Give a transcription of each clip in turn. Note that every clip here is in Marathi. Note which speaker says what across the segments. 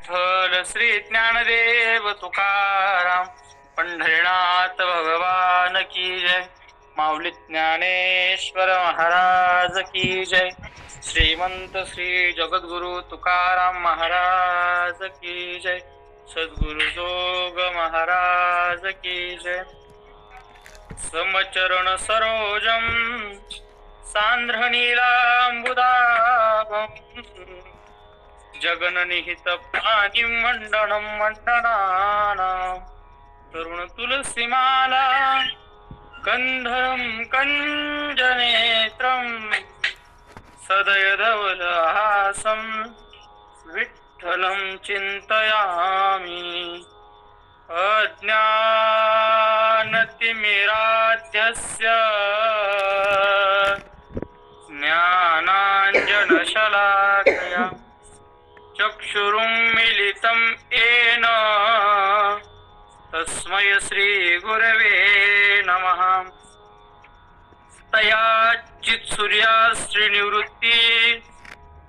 Speaker 1: विठ्ठल श्री ज्ञानदेव तुकाराम पंढरीनाथ भगवान की जय. माऊली ज्ञानेश्वर महाराज की जय. श्रीमंत श्री जगद्गुरु तुकाराम महाराज की जय. सद्गुरु जोग महाराज की जय. समचरण सरोजम सांध्र नीलांबुदाभम जगननिहित पाणी मंडनं मंडनानां तरुण तुलसीमाला कंधरं कंजनेत्रं सदय धवलहासं विठ्ठलं चिन्तयामि. अज्ञानतिमिराध्यस्य ज्ञानाञ्जनशलाकया चक्षुरुन्मीलितं येन तस्मै श्रीगुरवे नमः. तया चित्सूर्यास्त्रिनिवृत्ती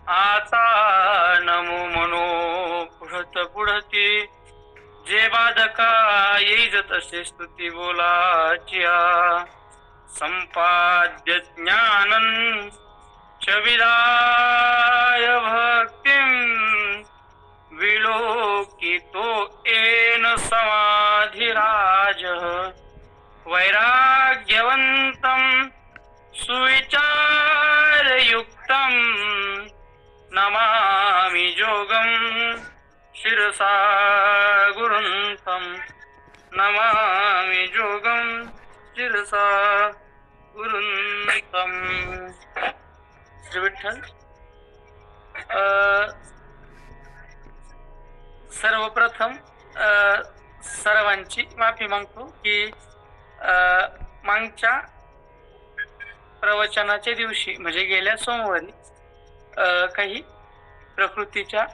Speaker 1: आता नमो मनो पुढती जे बाधका येईज तसे स्तुती बोलाचिया. संपाद्य ज्ञानं च विदाय भक्तिं विलोकितो येन समाधिराजः. वैराग्यवन्तं सुविचारयुक्तं नमामि जोगं शिरसा गुरुन्तं. नमामि जोगं शिरसा गुरुन्तं. श्री विठ्ठल. सर्वप्रथम सर्वांची माफी मागतो की मागच्या प्रवचनाच्या दिवशी म्हणजे गेल्या सोमवारी काही प्रकृतीच्या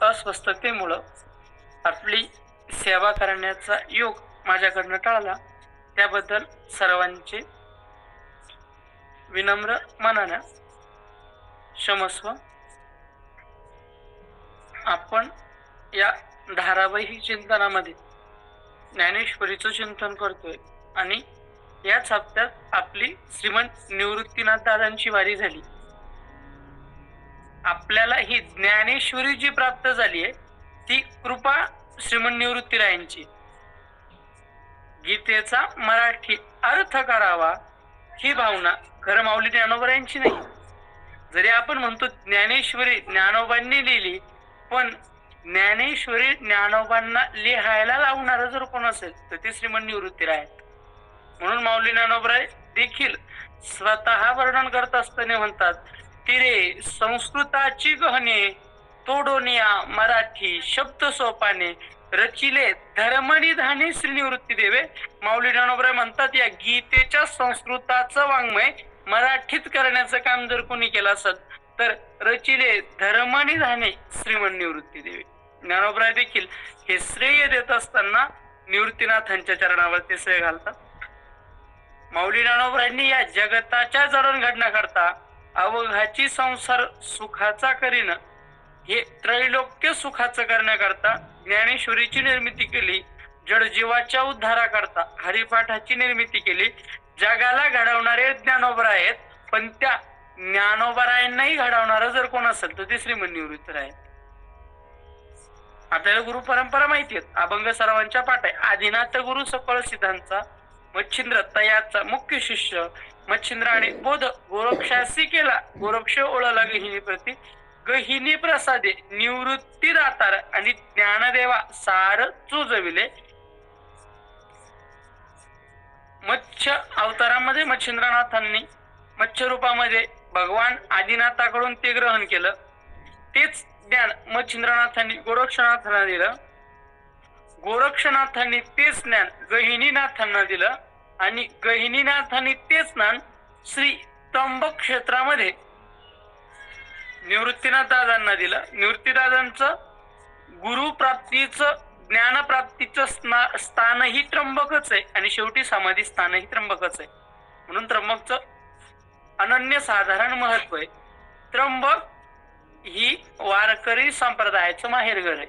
Speaker 1: अस्वस्थतेमुळं आपली सेवा करण्याचा योग माझ्याकडनं टाळला. त्याबद्दल सर्वांचे विनम्र मनाने क्षमस्व. आपण या धारावाहिक चिंतनामध्ये ज्ञानेश्वरीचं चिंतन करतोय आणि याच हप्त्यात आपली श्रीमंत निवृत्तीनाथ दादांची वारी झाली. आपल्याला ही ज्ञानेश्वरी जी प्राप्त झाली आहे ती कृपा श्रीमंत निवृत्तीरायांची. गीतेचा मराठी अर्थ करावा ही भावना खरं माऊली ज्ञानोबरायांची नाही. जरी आपण म्हणतो ज्ञानेश्वरी ज्ञानोबांनी लिहिली, पण ज्ञानेश्वरी ज्ञानोबांना लिहायला लावणार जर कोण असेल तर ते श्रीमंत निवृत्तीराय आहेत. म्हणून माऊली ज्ञानोबराय देखील स्वतः वर्णन करत असताना म्हणतात, तिरे संस्कृताची गहने तोडोनिया मराठी शब्द सोपाने रचिले धर्मनिधाने श्री निवृत्ती देवे. माऊली ज्ञानोबराय म्हणतात या गीतेच्या संस्कृताचं वाङ्मय मराठीत करण्याचं काम जर कोणी केलं असेल तर रचिले धर्मनिधाने श्रीमंत निवृत्ती देवे. ज्ञानोबराय देखील हे श्रेय देत असताना निवृत्तीनाथांच्या चरणावर ते श्रेय घालतात. माऊली ज्ञानोबरायांनी या जगताच्या जडणघडणाकरता अवघाची संसार सुखाचा करीन हे त्रैलोक्य सुखाचं करण्याकरता ज्ञानेश्वरीची निर्मिती केली. जडजीवाच्या उद्धाराकरता हरिपाठाची निर्मिती केली. जगाला घडवणारे ज्ञानोबराय आहेत, पण त्या ज्ञानोबरायांनाही घडवणारं जर कोण असेल तर ते श्रीमंत निवृत्तीराय आहेत. आपल्याला गुरु परंपरा माहिती आहे, अभंग सर्वांच्या पाठ आहे. आदिनाथ गुरु सकळ सिद्धांचा मच्छिंद्र तयाचा मुख्य शिष्य. मच्छिंद्राने बोध गोरक्षासी केला, गोरक्ष ओळला गहिनी प्रती. गहिनी प्रसादे निवृत्ती दातार आणि ज्ञानदेवा सार चुजविले. मत्स्य अवतारामध्ये मच्छिंद्रनाथांनी मत्स्य रूपामध्ये भगवान आदिनाथाकडून ते ग्रहण केलं. तेच ज्ञान मच्छिंद्रनाथांनी गोरक्षनाथांना दिलं. गोरक्षनाथांनी तेच ज्ञान गहिनीनाथांना दिलं आणि गहिनीनाथांनी तेच ज्ञान श्री त्र्यंबक क्षेत्रामध्ये निवृत्तीनाथ दादांना दिलं. निवृत्तीदादांचं गुरुप्राप्तीचं ज्ञानप्राप्तीचं स्थानही त्र्यंबकच आहे आणि शेवटी समाधी स्थानही त्र्यंबकच आहे. म्हणून त्र्यंबकचं अनन्य साधारण महत्व आहे. त्र्यंबक ही वारकरी संप्रदायाचं माहेरघर आहे.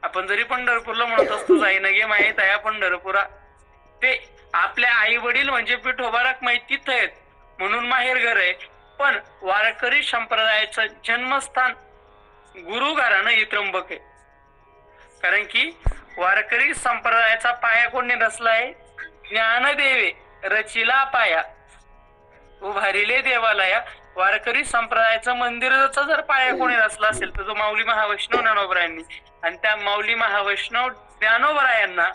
Speaker 1: आपण जरी पंढरपूरला म्हणत असतो जाईन गे माहीत आहे पंढरपुरा, ते आपल्या आई वडील म्हणजे विठोबा रखुमाई तिथं आहेत म्हणून माहेरघर आहे. पण वारकरी संप्रदायाचं जन्मस्थान गुरुघराणं हे त्र्यंबक आहे. कारण की वारकरी संप्रदायाचा पाया कोणी रचलाय? ज्ञानदेवे रचिला पाया उभारिले देवालया. वारकरी संप्रदायाचं मंदिराचा जर पाया कोणी रचला असेल तर तो माऊली महावैष्णव ज्ञानोबरायांनी. आणि त्या माऊली महावैष्णव ज्ञानोबरायांना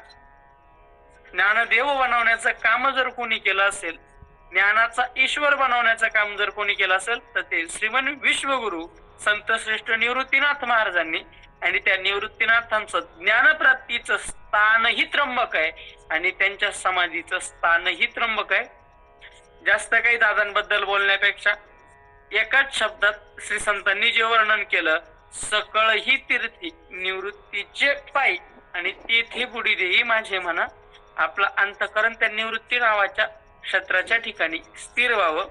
Speaker 1: ज्ञानदेव बनवण्याचं काम जर कोणी केलं असेल, ज्ञानाचा ईश्वर बनवण्याचं काम जर कोणी केलं असेल तर ते श्रीमन विश्वगुरु संत श्रेष्ठ निवृत्तीनाथ महाराजांनी. आणि त्या निवृत्तीनाथांचं ज्ञानप्राप्तीचं स्थानही त्र्यंबक आहे आणि त्यांच्या समाधीचं स्थानही त्र्यंबक आहे. जास्त काही दादांबद्दल बोलण्यापेक्षा एकाच शब्दात श्री संतांनी जे वर्णन केलं, सकळ ही तीर्थी निवृत्तीचे पायी आणि तेथे बुडी देई माझे म्हणा. आपलं अंतःकरण त्या निवृत्ती नावाच्या क्षेत्राच्या ठिकाणी स्थिर व्हावं.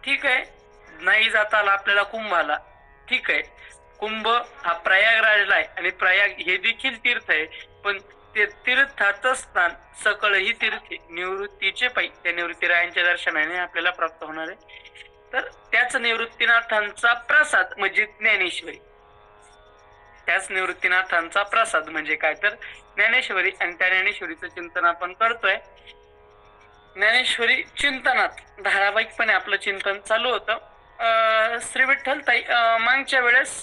Speaker 1: ठीक आहे, नाही जाता आला आपल्याला कुंभाला, ठीक आहे, कुंभ हा प्रयागराजला आहे आणि प्रयाग हे देखील तीर्थ आहे. पण ते तीर्थाचं स्थान सकळ ही तीर्थी निवृत्तीचे पायी त्या निवृत्तीरायांच्या दर्शनाने आपल्याला प्राप्त होणार आहे. तर त्याच निवृत्तीनाथांचा प्रसाद म्हणजे ज्ञानेश्वरी. त्याच निवृत्तीनाथांचा प्रसाद म्हणजे काय तर ज्ञानेश्वरी. आणि त्या ज्ञानेश्वरीचं चिंतन आपण करतोय. ज्ञानेश्वरी चिंतनात धारावाहिकपणे आपलं चिंतन चालू होतं. श्री विठ्ठल ताई मागच्या वेळेस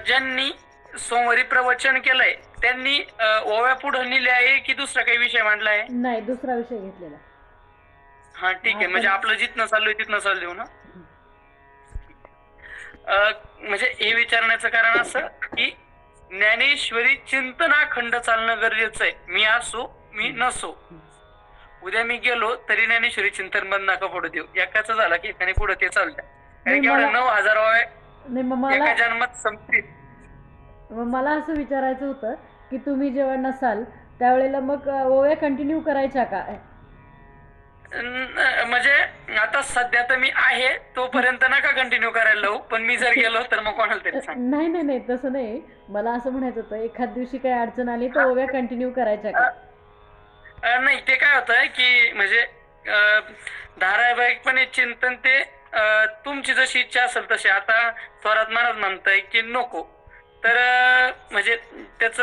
Speaker 1: ज्यांनी सोमवारी प्रवचन केलंय त्यांनी ओव्या पुढे लिहिले आहे की दुसरा काही विषय मांडला आहे?
Speaker 2: नाही, दुसरा विषय घेतलेला.
Speaker 1: हा ठीक आहे, म्हणजे आपलं जिथनं चालू आहे तिथनं चालू देऊ ना. म्हणजे हे विचारण्याचं कारण असं की ज्ञानेश्वरी चिंतनाखंड चालणं गरजेचं आहे. मी असो मी नसो, उद्या मी गेलो तरी ज्ञानेश्वरी चिंतन बंद नका पडू देऊ. एकाच झाला की एकाने पुढे ते चालतं. कारण की एवढ्या 9,000 ओव्या एका जन्मात संपतील.
Speaker 2: मला असं विचारायचं होतं की तुम्ही जेव्हा नसाल त्यावेळेला मग ओव्या कंटिन्यू करायच्या का?
Speaker 1: म्हणजे आता सध्या तर मी आहे तोपर्यंत नका कंटिन्यू करायला लावू, पण मी जर गेलो तर मग कोणाला तरी सांग.
Speaker 2: नाही नाही नाही, तसं नाही. मला असं म्हणायचं होतं एखाद दिवशी काही अडचण आली तर ओव्या कंटिन्यू करायच्या का?
Speaker 1: नाही, ते काय होतं की म्हणजे धारावाहिकपणे चिंतन ते तुमची जशी इच्छा असेल तशी. आता थोरात महाराज म्हणताय की नको, तर म्हणजे त्याच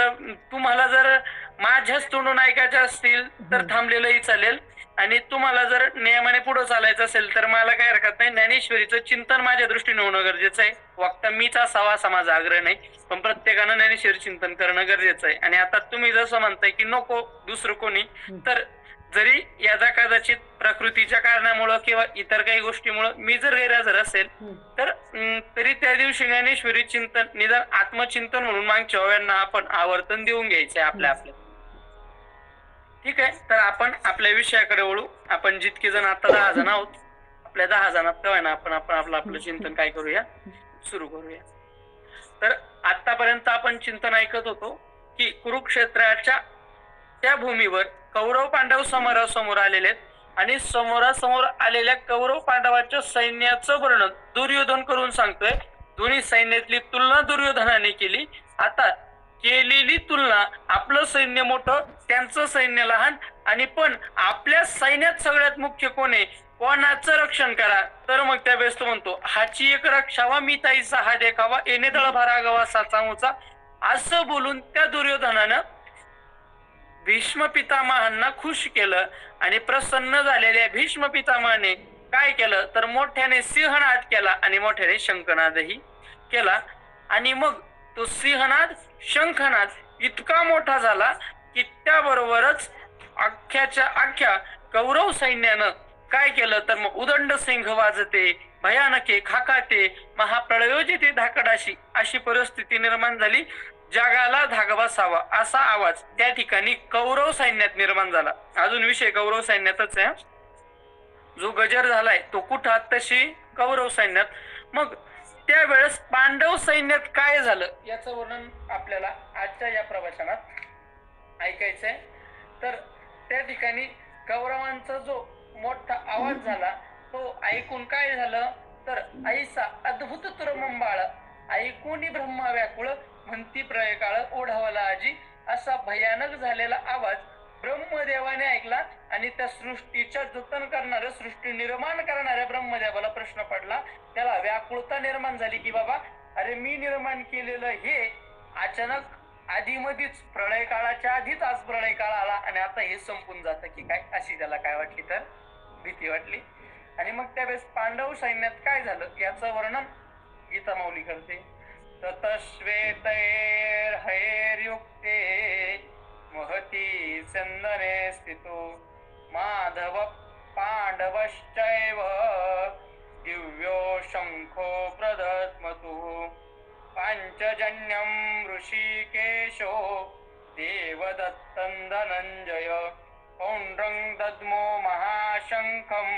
Speaker 1: तुम्हाला जर माझ्याच तोंडून ऐकायचे असतील तर थांबलेलंही चालेल. आणि तुम्हाला जर नियमाने पुढे चालायचं असेल तर मला काय हरकत नाही. ज्ञानेश्वरीचं चिंतन माझ्या दृष्टीने होणं गरजेचं आहे. वक्ता मीच असावा असा माझा आग्रह नाही, पण प्रत्येकानं ज्ञानेश्वरी चिंतन करणं गरजेचं आहे. आणि आता तुम्ही जसं म्हणताय की नको दुसरं कोणी, तर जरी याचा कदाचित प्रकृतीच्या कारणामुळं किंवा इतर काही गोष्टीमुळं मी जर गैरहजर असेल तर तरी त्या दिवशी ज्ञानेश्वरी चिंतन निदान आत्मचिंतन म्हणून मागच्या ओव्यांना आपण आवर्तन देऊन घ्यायचंय आपल्या. ठीक आहे, तर आपण आपल्या विषयाकडे वळू. आपण जितके जण आता 10 जण आहोत, आपल्या 10 जणात काय ना आपण आपलं चिंतन काय करूया, सुरू करूया. तर आतापर्यंत आपण चिंतन ऐकत होतो की कुरुक्षेत्राच्या त्या भूमीवर कौरव पांडव समोरासमोर आलेले आहेत आणि समोरासमोर आलेल्या कौरव पांडवाच्या सैन्याचं वर्णन दुर्योधन करून सांगतोय. दोन्ही सैन्यातली तुलना दुर्योधनाने केली. आता केलेली तुलना, आपलं सैन्य मोठं त्यांचं सैन्य लहान, आणि पण आपल्या सैन्यात सगळ्यात मुख्य कोण आहे, कोणाचं रक्षण करा. तर मग त्या वेळेस तो म्हणतो हाची एक रक्षावा मी ताईचा हा देखावा येणे दळ भरागावा साचा उचा. असं बोलून त्या दुर्योधनानं भीष्म पितामहांना खुश केलं. आणि प्रसन्न झालेल्या भीष्म पितामहाने काय केलं तर मोठ्याने सिंहनाद केला आणि मोठ्याने शंखनादही केला. आणि मग तो सिंहनाद शंखनाद इतका मोठा झाला की त्याबरोबरच अख्ख्याच्या अख्ख्या कौरव सैन्यानं काय केलं तर मग उदंड सिंह वाजते, भयानके खाकाते, महाप्रळयोजिते धाकडाशी अशी परिस्थिती निर्माण झाली. जगाला धाग बसावा असा आवाज त्या ठिकाणी कौरव सैन्यात निर्माण झाला. अजून विषय कौरव सैन्यातच आहे. जो गजर झालाय तो कुठं, तशी कौरव सैन्यात. मग त्यावेळेस पांडव सैन्यात काय झालं याचं वर्णन आपल्याला आजच्या या प्रवचनात ऐकायचंय. तर त्या ठिकाणी कौरवांचा जो मोठा आवाज झाला तो ऐकून काय झालं तर ऐसा अद्भुत तुरमंबाळ ऐकूनी ब्रह्मा व्याकुळ म्हणती प्रयकाळ ओढावला आजी असा भयानक झालेला आवाज ब्रह्मदेवाने ऐकला आणि त्या सृष्टीच्या जतन करणाऱ्या सृष्टी निर्माण करणाऱ्या ब्रह्मदेवाला प्रश्न पडला. त्याला व्याकुळता निर्माण झाली की बाबा अरे मी निर्माण केलेलं हे अचानक आधीमधीच प्रळय काळाच्या आधीच आज प्रळय काळ आला आणि आता हे संपून जातं की काय, अशी त्याला काय वाटली तर भीती वाटली. आणि मग त्यावेळेस पांडव सैन्यात काय झालं याचं वर्णन गीता माऊली करते. ततश्वेतैर हैर्युक्ते महती चंदने स्थितो माधव पांडवश्चैव दिव्यो शंखो प्रदत्मतु पांचजन्यं ऋषिकेशो देवदत्तं धनञ्जय पौण्ड्रं दद्मो महाशङ्खं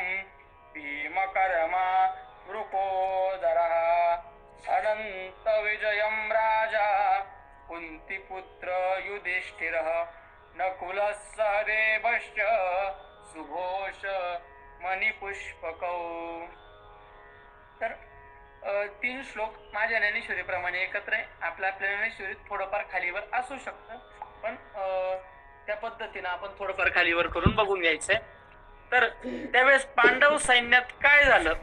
Speaker 1: भीमकर्मा वृकोदरः अनन्तविजयं राजा कुन्तीपुत्र युधिष्ठिरः नकुलः सहदेवश्च सुघोष मणिपुष्पकौ. तर 3 श्लोक माझ्या ज्ञानेश्वरीप्रमाणे एकत्र आहे. आपल्या ज्ञानेश्वरीत थोडंफार खालीवर असू शकतं, पण त्या पद्धतीनं आपण थोडंफार खालीवर करून बघून घ्यायचंय. तर त्यावेळेस पांडव सैन्यात काय झालं,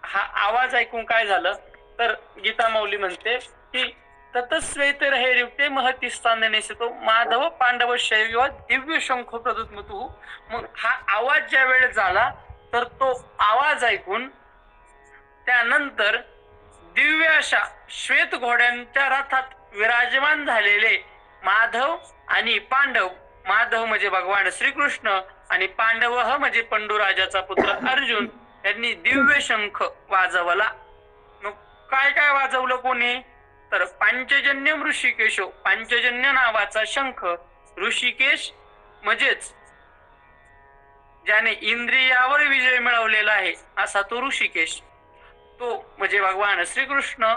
Speaker 1: हा आवाज ऐकून काय झालं तर गीता माऊली म्हणते की ततस्वेतर हे युक्ते महती स्थानने तो माधव पांडव शैव दिव्य शंख प्रदुत्मतु. मग हा आवाज ज्या वेळेस झाला तर तो आवाज ऐकून त्यानंतर दिव्य अशा श्वेत घोड्यांच्या रथात विराजमान झालेले माधव आणि पांडव, माधव म्हणजे भगवान श्रीकृष्ण आणि पांडव म्हणजे पंडुराजाचा पुत्र अर्जुन, यांनी दिव्य शंख वाजवला. मग काय काय वाजवलं कोणी तर पांचजन्यम ऋषिकेशो, पांचजन्य नावाचा शंख. ऋषिकेश म्हणजेच ज्याने इंद्रियावर विजय मिळवलेला आहे असा तो ऋषिकेश, तो म्हणजे भगवान श्रीकृष्ण.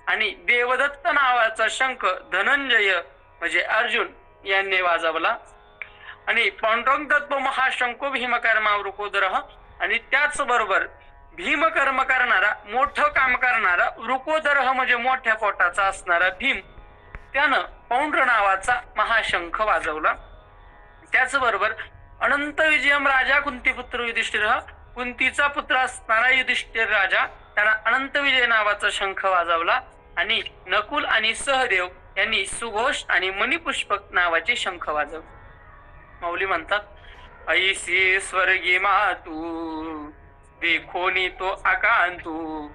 Speaker 1: आणि देवदत्त नावाचा शंख धनंजय म्हणजे अर्जुन यांनी वाजवला. आणि पांडुरंग दत्त हा शंख भीमकर्मा वृकोदरः, आणि त्याच बरोबर भीमकर्म करणारा, मोठं काम करणारा, वृकोदरः म्हणजे मोठ्या पोटाचा असणारा भीम, त्यानं पौंड्र नावाचा महाशंख वाजवला. त्याचबरोबर अनंत विजयम राजा कुंतीपुत्र युधिष्ठिर, कुंतीचा पुत्र असणारा युधिष्ठिर राजा त्याला अनंत विजय नावाचा शंख वाजवला. आणि नकुल आणि सहदेव यांनी सुघोष आणि मणिपुष्पक नावाचे शंख वाजवले. माऊली म्हणतात ऐसी स्वर्गी मातू देखोनी तो आकांतू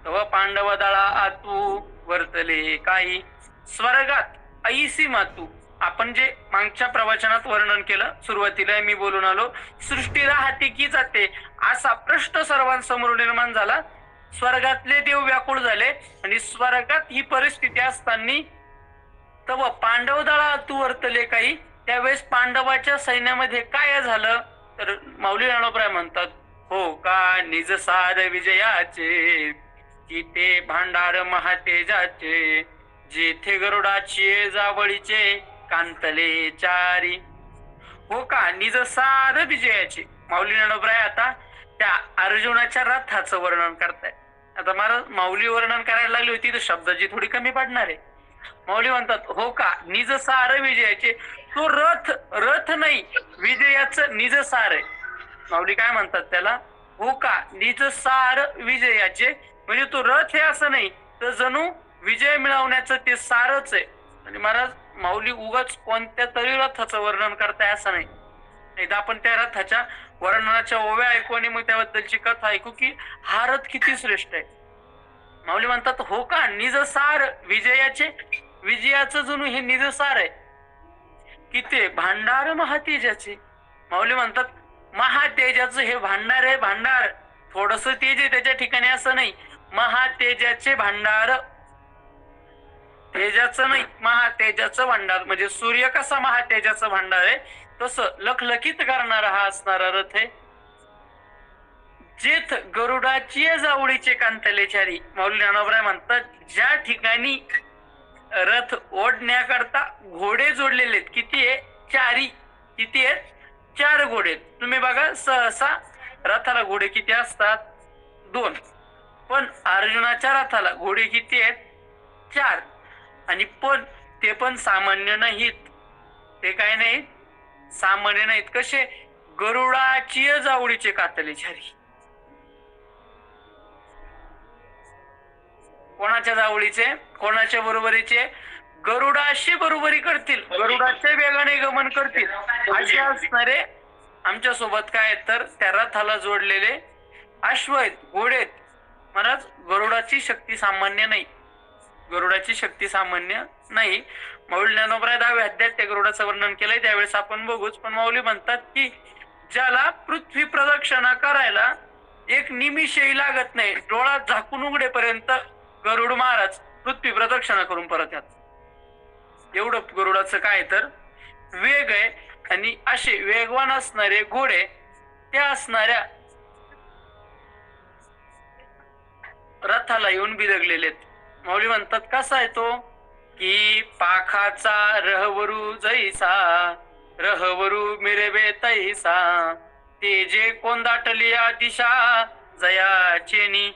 Speaker 1: तव पांडव दळा आतू वर्तले काही. स्वर्गात ऐसी मातू, आपण जे मागच्या प्रवचनात वर्णन केलं, सुरुवातीला मी बोलून आलो, सृष्टीला हाती की जाते असा प्रश्न सर्वांसमोर निर्माण झाला. स्वर्गातले देव व्याकुळ झाले आणि स्वर्गात ही परिस्थिती असताना तव पांडव दळा तू वर्तले काही. त्यावेळेस पांडवाच्या सैन्यामध्ये काय झालं तर माऊली ज्ञानोबराय म्हणतात हो का निज सार विजयाचे तिथे भांडार महातेजाचे जेथे गरुडाची जावळीचे कांतले चारी. हो का निज सार विजयाचे. माऊली ज्ञानोबराय आता त्या अर्जुनाच्या रथाचं वर्णन करताय. आता मला माऊली वर्णन करायला लागली होती तर शब्दाची थोडी कमी पडणार आहे. माऊली म्हणतात हो का निज सार विजयाचे. तो रथ नाही, विजयाचं निज सार आहे. माऊली काय म्हणतात त्याला, हो का निज सार विजयाचे, म्हणजे तो रथ हे असं नाही तर जणू विजय मिळवण्याचं ते सारच आहे. आणि महाराज माऊली उगाच कोणत्या तरी रथाचं वर्णन करताय असं नाही. एकदा आपण त्या रथाच्या वर्णनाच्या ओव्या ऐकू आणि मग त्याबद्दलची कथा ऐकू की हा रथ किती श्रेष्ठ आहे. माऊली म्हणतात हो का निज सार विजयाचे, विजयाचं जणू हे निज सार आहे की ते भांडार महातेजाचे. माऊली म्हणतात महातेजाचं हे भांडार आहे. भांडार थोडस तेज आहे त्याच्या ठिकाणी असं नाही, महातेजाचे भांडार, तेजाचं नाही महातेजाचं भांडार. म्हणजे सूर्य कसा महातेजाचं भांडार आहे तसं लखलखित करणारा हा असणारा रथ आहे. जेथ गरुडाची जावळीचे कांतलेचारी. माऊली ज्ञानोबराय म्हणतात ज्या ठिकाणी रथ ओढण्याकरता घोडे जोडलेले आहेत. किती आहे? चारी. किती आहेत? 4 घोडे. तुम्ही बघा सहसा रथाला घोडे किती असतात? 2. पण अर्जुनाच्या रथाला घोडे किती आहेत? 4. आणि पण ते पण सामान्य नाहीत. ते काय नाहीत? सामान्य नाहीत. कसे? गरुडाची जावळीचे कातलेचारी. कोणाच्या जावळीचे? कोणाच्या बरोबरीचे? गरुडाशी बरोबरी करतील, गरुडाच्या वेगाने गमन करतील असे असणारे आमच्या सोबत काय आहेत? तर त्या रथाला जोडलेले अश्व आहेत, घोडे आहेत. महाराज, गरुडाची शक्ती सामान्य नाही. गरुडाची शक्ती सामान्य नाही. माऊली ज्ञानोबराय 10व्या अध्यायात त्या गरुडाचं वर्णन केलंय, त्यावेळेस आपण बघूच. पण माऊली म्हणतात की ज्याला पृथ्वी प्रदक्षिणा करायला एक निमिषही लागत नाही, डोळा झाकून उघडेपर्यंत गरुड महाराज पृथ्वी प्रदक्षिणा करून परत येतात. एवढं गरुडाचं काय तर वेग आहे. आणि असे वेगवान असणारे घोडे त्या असणाऱ्या रथाला येऊन बिदगलेले आहेत. माऊली म्हणतात कसा आहे तो? की पाखाचा रहवरू जैसा, रहवरू मिरवे तैसा, ते जे कोंदाटलिया दिशा जयाचेनी.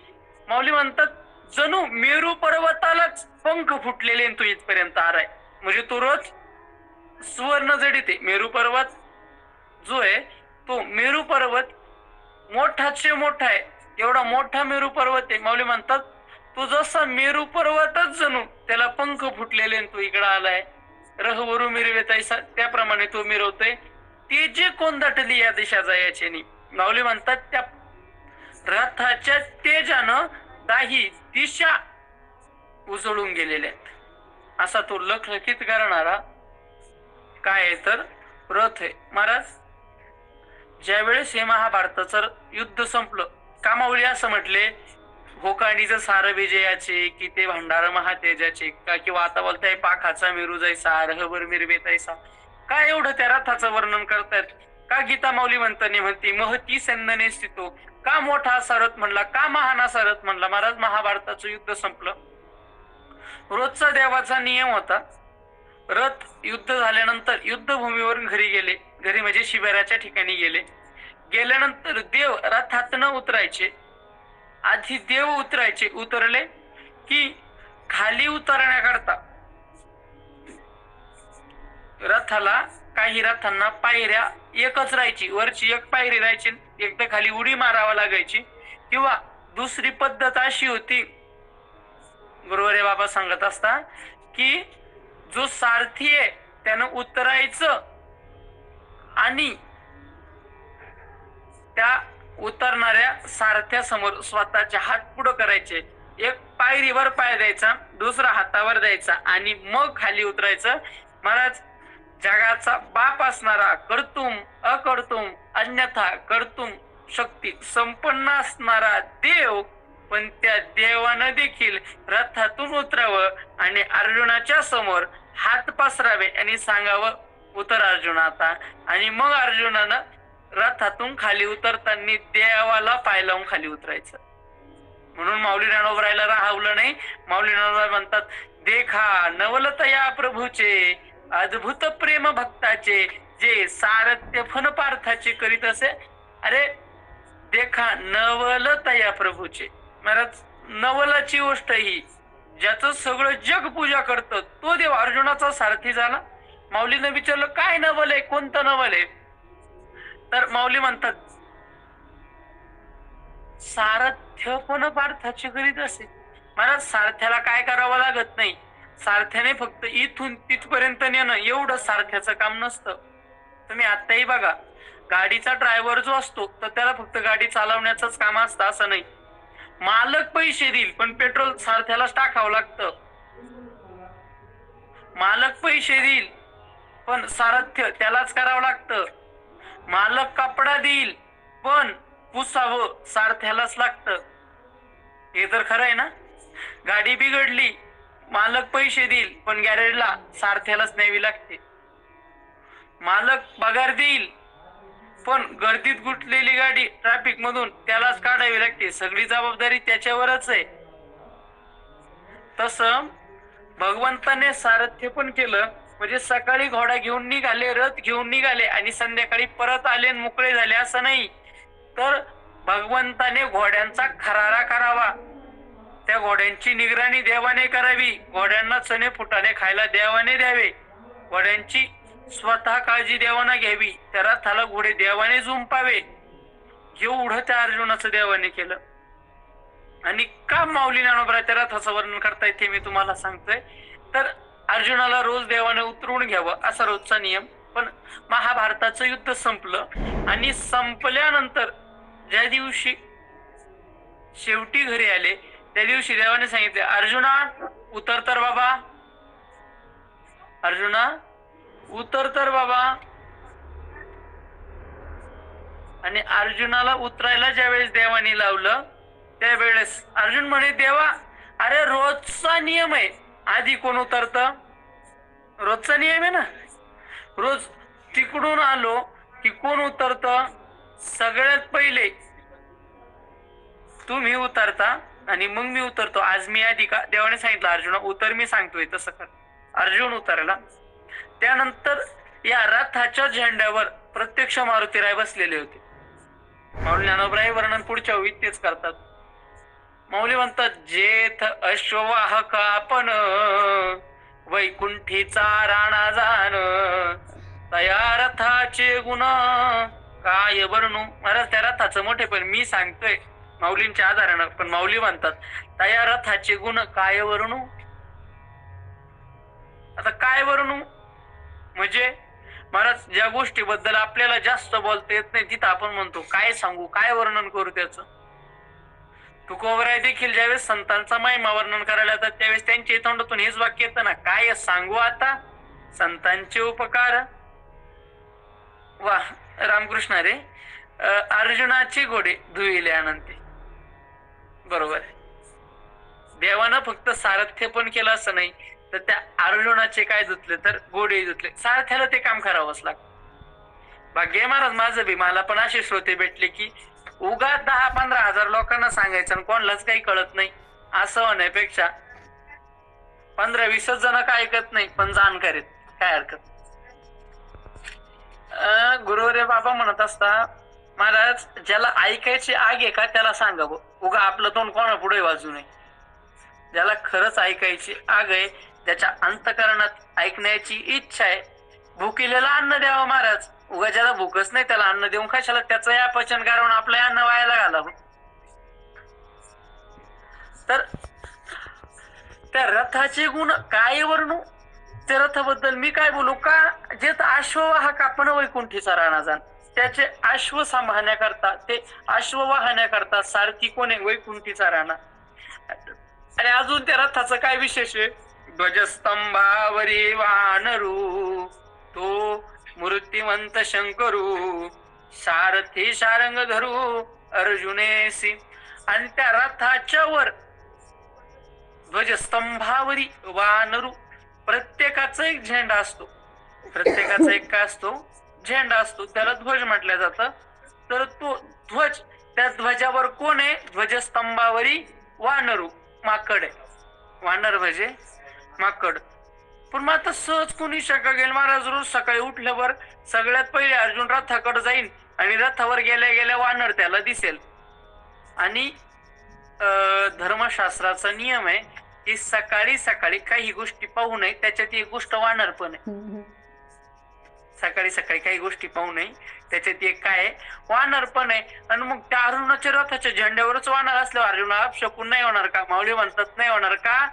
Speaker 1: माऊली म्हणतात जणू मेरू पर्वतालाच पंख फुटलेले तो इथपर्यंत आलाय. म्हणजे तो रथ सुवर्ण जडित आहे. मेरू पर्वत जो आहे तो मेरू पर्वत मोठाचे मोठा आहे. एवढा मोठा मेरू पर्वत आहे. माऊली म्हणतात तो जसा मेरू पर्वतच जणू त्याला पंख फुटलेले तो इकडे आलाय. रहवरू मिरवे तैसा, त्याप्रमाणे तो मिरवतोय. ते जे कोंदाटली या दिशा जायचे नाही. माऊली म्हणतात त्या रथाच्या तेजानं दाही दिशा उजळून गेलेल्या आहेत. असा तो लखलखित करणारा काय आहे तर रथ आहे. महाराज, ज्यावेळेस हे महाभारताचं युद्ध संपलं, का माऊली असं म्हटले? होकाणीचं सार विजयाचे, की ते भांडार महातेजाचे, का किंवा आता बोलताय पाखाचा मेरू जैसा, रहबर मिरवे तैसा. का एवढं त्या रथाचं वर्णन करतायत? का गीता माऊली म्हणती महती सैन्याने स्थितो? का मोठा असा रथ म्हणला? का महान असा रथ म्हणला? महाराज, महाभारताचं युद्ध संपलं. रोजचा देवाचा नियम होता, रथ युद्ध झाल्यानंतर युद्धभूमीवरून घरी गेले. घरी म्हणजे शिबिराच्या ठिकाणी गेले. गेल्यानंतर देव रथातनं उतरायचे. आधी देव उतरायचे. उतरले की खाली उतरण्याकरता रथाला, काही रथांना पायऱ्या एकच राहायची, वरची एक पायरी राहायची, एकदा खाली उडी मारावा लागायची. किंवा दुसरी पद्धत अशी होती, गुरुवारे बाबा सांगत असता, की जो सारथी आहे त्यानं उतरायचं आणि त्या उतरणाऱ्या सारथ्यासमोर स्वतःचे हात पुढे करायचे. एक पायरीवर पाय द्यायचा, दुसरा हातावर द्यायचा आणि मग खाली उतरायचं. महाराज, जगाचा बाप असणारा कर्तुम अकर्तुम अन्यथा कर्तुम शक्ती संपन्न असणारा देव, पण त्या देवानं देखील रथातून उतरावं आणि अर्जुनाच्या समोर हात पसरावे आणि सांगावं उतर अर्जुन आता. आणि मग अर्जुनानं रथातून खाली उतरताना देवाला पाय लावून खाली उतरायचं. म्हणून माऊली ज्ञानोबरायला राहवलं नाही. माऊली ज्ञानोबराय म्हणतात देखा नवलतया प्रभूचे, अद्भुत प्रेम भक्ताचे, जे सारथ्य फन पार्थाचे करीत असे. अरे देखा नवलतया प्रभूचे. महाराज, नवलाची गोष्ट ही, ज्याचं सगळं जग पूजा करतं तो देव अर्जुनाचा सारथी झाला. माऊलीनं विचारलं काय नवल आहे, कोणतं नवल आहे? तर माऊली म्हणतात सारथ्य पण पार्थाचे करीत असे. महाराज, सारथ्याला काय करावं लागत नाही. सारथ्याने फक्त इथून तिथपर्यंत नेणं एवढं सारथ्याचं काम नसतं. तुम्ही आताही बघा, गाडीचा ड्रायव्हर जो असतो तर त्याला फक्त गाडी चालवण्याचंच काम असतं असं नाही. मालक पैसे देईल पण पेट्रोल सारथ्यालाच टाकावं लागतं. मालक पैसे देईल पण सारथ्य त्यालाच करावं लागतं. मालक कपडा देईल पण पुसावं सारथ्यालाच लागतं. हे तर खरं आहे ना? गाडी बिघडली, मालक पैसे देईल पण गॅरेजला सारथ्यालाच न्यावी लागते. मालक पगार देईल पण गर्दीत गुंतलेली गाडी ट्रॅफिक मधून त्यालाच काढावी लागते. सगळी जबाबदारी त्याच्यावरच आहे. तसं भगवंताने सारथ्य पण केलं. म्हणजे सकाळी घोडा घेऊन निघाले, रथ घेऊन निघाले आणि संध्याकाळी परत आले आणि मोकळे झाले असं नाही. तर भगवंताने घोड्यांचा खरारा करावा त्या घोड्यांची निगराणी देवाने करावी, घोड्यांना चणे फुटाणे खायला देवाने द्यावे, घोड्यांची स्वतः काळजी देवाने घ्यावी, त्या रथाला घोडे देवाने जुंपावे. एवढं त्या अर्जुनाचं देवाने केलं. आणि का माऊली ज्ञानोबा त्या रथाचं वर्णन करतायत ते मी तुम्हाला सांगतोय. तर अर्जुनाला रोज देवाने उतरवून घ्यावं असा रोजचा नियम. पण महाभारताचं युद्ध संपलं आणि संपल्यानंतर ज्या दिवशी शेवटी घरी आले त्या दिवशी देवाने सांगितले, अर्जुना उतर तर बाबा, अर्जुना उतर तर बाबा. आणि अर्जुनाला उतरायला ज्यावेळेस देवाने लावलं त्यावेळेस अर्जुन म्हणे, देवा अरे रोजचा नियम आहे, आधी कोण उतरत? रोजचा नियम आहे ना, रोज तिकडून आलो की कोण उतरत? सगळ्यात पहिले तुम्ही उतरता आणि मग मी उतरतो. आज मी आधी का? देवाने सांगितलं अर्जुना उतर, मी सांगतोय तसं कर. अर्जुन उतरला. त्यानंतर या रथाच्या झेंड्यावर प्रत्यक्ष मारुतीराय बसलेले होते. माऊली ज्ञानोबराय वर्णन पुढच्या ओळीत तेच करतात. माऊली म्हणतात, जेथ अश्ववाहक आपण वैकुंठीचा राणा जाण, तया रथाचे गुण काय वर्णू. महाराज त्या रथाचं मोठे पण मी सांगतोय माऊलींच्या आधारानं, पण माऊली म्हणतात तया रथाचे गुण काय वर्णू. आता काय वर्णू म्हणजे महाराज ज्या गोष्टीबद्दल आपल्याला जास्त बोलता येत नाही तिथं आपण म्हणतो काय सांगू, काय वर्णन करू त्याचं. तुकोबराय देखील ज्यावेळेस संतांचा महिमा वर्णन करायला येतात त्यावेळेस त्यांच्या तोंडातून हेच वाक्य येतं ना, काय सांगू आता संतांचे उपकार. वा रामकृष्ण रे. अर्जुनाचे घोडे धुविले अनंते. बरोबर आहे. देवानं फक्त सारथ्य पण केलं असं नाही, तर त्या अर्जुनाचे काय धुतले तर घोडे धुतले. सारथ्याला ते काम करावंच लागतं. भाग्य महाराज माझं बी, मला पण असे श्रोते भेटले की उगा 10-15 हजार लोकांना सांगायचं आणि कोणालाच काही कळत नाही असं होण्यापेक्षा 15-20 जण काय ऐकत नाही पण जाण करीत, काय हरकत. गुरुवर्य बाबा म्हणत असता, महाराज ज्याला ऐकायची आग आहे का त्याला सांगावं, उगा आपलं तोंड कोणा पुढे वाजू नये. ज्याला खरंच ऐकायची आग आहे, त्याच्या अंतकरणात ऐकण्याची इच्छा आहे, भुकेलेला अन्न द्यावं महाराज. उगा ज्याला भूकच नाही त्याला अन्न देऊन कशाला त्याचं या पचन कारण आपलं अन्न वायाला घालावं. तर त्या रथाचे गुण काय वर्णू, त्या रथाबद्दल मी काय बोलू का. जे अश्ववाहक आपण वैकुंठीचा राणा जाण, त्याचे अश्व सांभाळण्याकरता, ते अश्व वाहण्याकरता सारथी कोणे, वैकुंठीचा राणा. आणि अजून त्या रथाचं काय विशेष आहे, ध्वजस्तंभावरी वानरू तो मूर्तिमंत शंकरू, सारथी शारंग धरू अर्जुनेसी. आणि त्या रथाच्या वर ध्वजस्तंभावरी वानरू, प्रत्येकाचा एक झेंडा असतो, प्रत्येकाचा एक काय असतो, झेंडा असतो, त्याला ध्वज म्हटलं जातं. तर तो ध्वज, त्या ध्वजावर कोण आहे, ध्वजस्तंभावरी वानरू, माकड आहे. वानर म्हणजे माकड. पण मग आता सहज कोणी शका गेल, महाराज रोज सकाळी उठल्यावर सगळ्यात पहिले अर्जुन रथाकडे जाईल आणि रथावर गेल्या गेल्या वानर त्याला दिसेल. आणि धर्मशास्त्राचा नियम आहे की सकाळी सकाळी काही गोष्टी पाहू नये, त्याच्यात एक गोष्ट वानर पण आहे. सकाळी सकाळी काही गोष्टी पाहू नये, त्याच्यात एक काय वानर पण आहे. आणि मग त्या अर्जुनाच्या रथाच्या झेंड्यावरच वानर असल्यावर अर्जुना शकून नाही होणार का. माऊली म्हणतात नाही होणार का,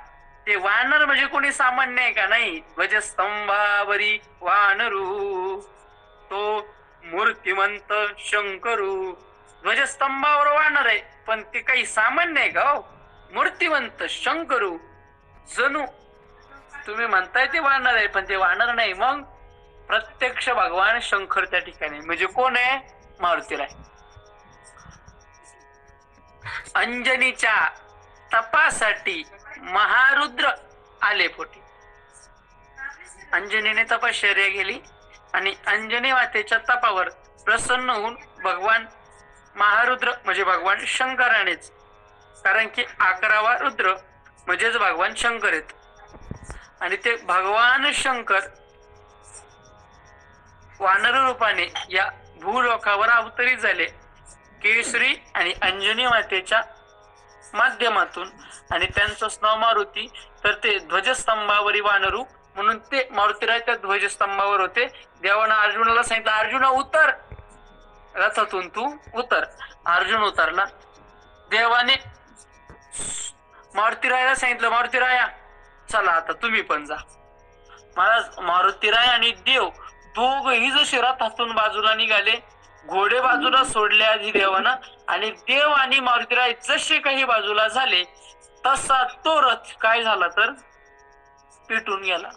Speaker 1: ते वानर म्हणजे कोणी सामान्य आहे का, नाही. ध्वजस्तंभावरी वानरू तो मूर्तिमंत शंकरू. ध्वजस्तंभावर वानर आहे पण ते काही सामान्य आहे का हो, मूर्तिमंत शंकरू. जणू तुम्ही म्हणताय ते वानर आहे पण ते वानर नाही, मग प्रत्यक्ष भगवान शंकर त्या ठिकाणी. म्हणजे कोण आहे, मारुतीराय. अंजनीच्या तपासाठी महारुद्र आले पोटी. अंजनीने तपश्चर्या केली आणि अंजनी मातेच्या तपावर प्रसन्न होऊन भगवान महारुद्र म्हणजे भगवान शंकरानेच, कारण की 11वा रुद्र म्हणजेच भगवान शंकर आहेत. आणि ते भगवान शंकर वानर रूपाने या भूलोकावर अवतरित झाले. केसरी आणि अंजनी मातेच्या माध्यमातून, आणि त्यांचं नाव मारुती, तर ते ध्वजस्तंभावरी वानरू म्हणून ते मारुतीराय त्या ध्वजस्तंभावर होते. देवानं अर्जुनाला सांगितलं, अर्जुना उतर रथातून, तू उतर. अर्जुन उतरला. देवाने मारुतीरायाला सांगितलं, मारुतीराया चला आता तुम्ही पण जा. महाराज मारुतीराय आणि देव दोघही जसे रथातून बाजूला निघाले, घोडे बाजूला सोडले आधी देवानं, आणि देव आणि मारुतीराय जसे काही बाजूला झाले तसा तो रथ काय झाला तर पेटून गेला.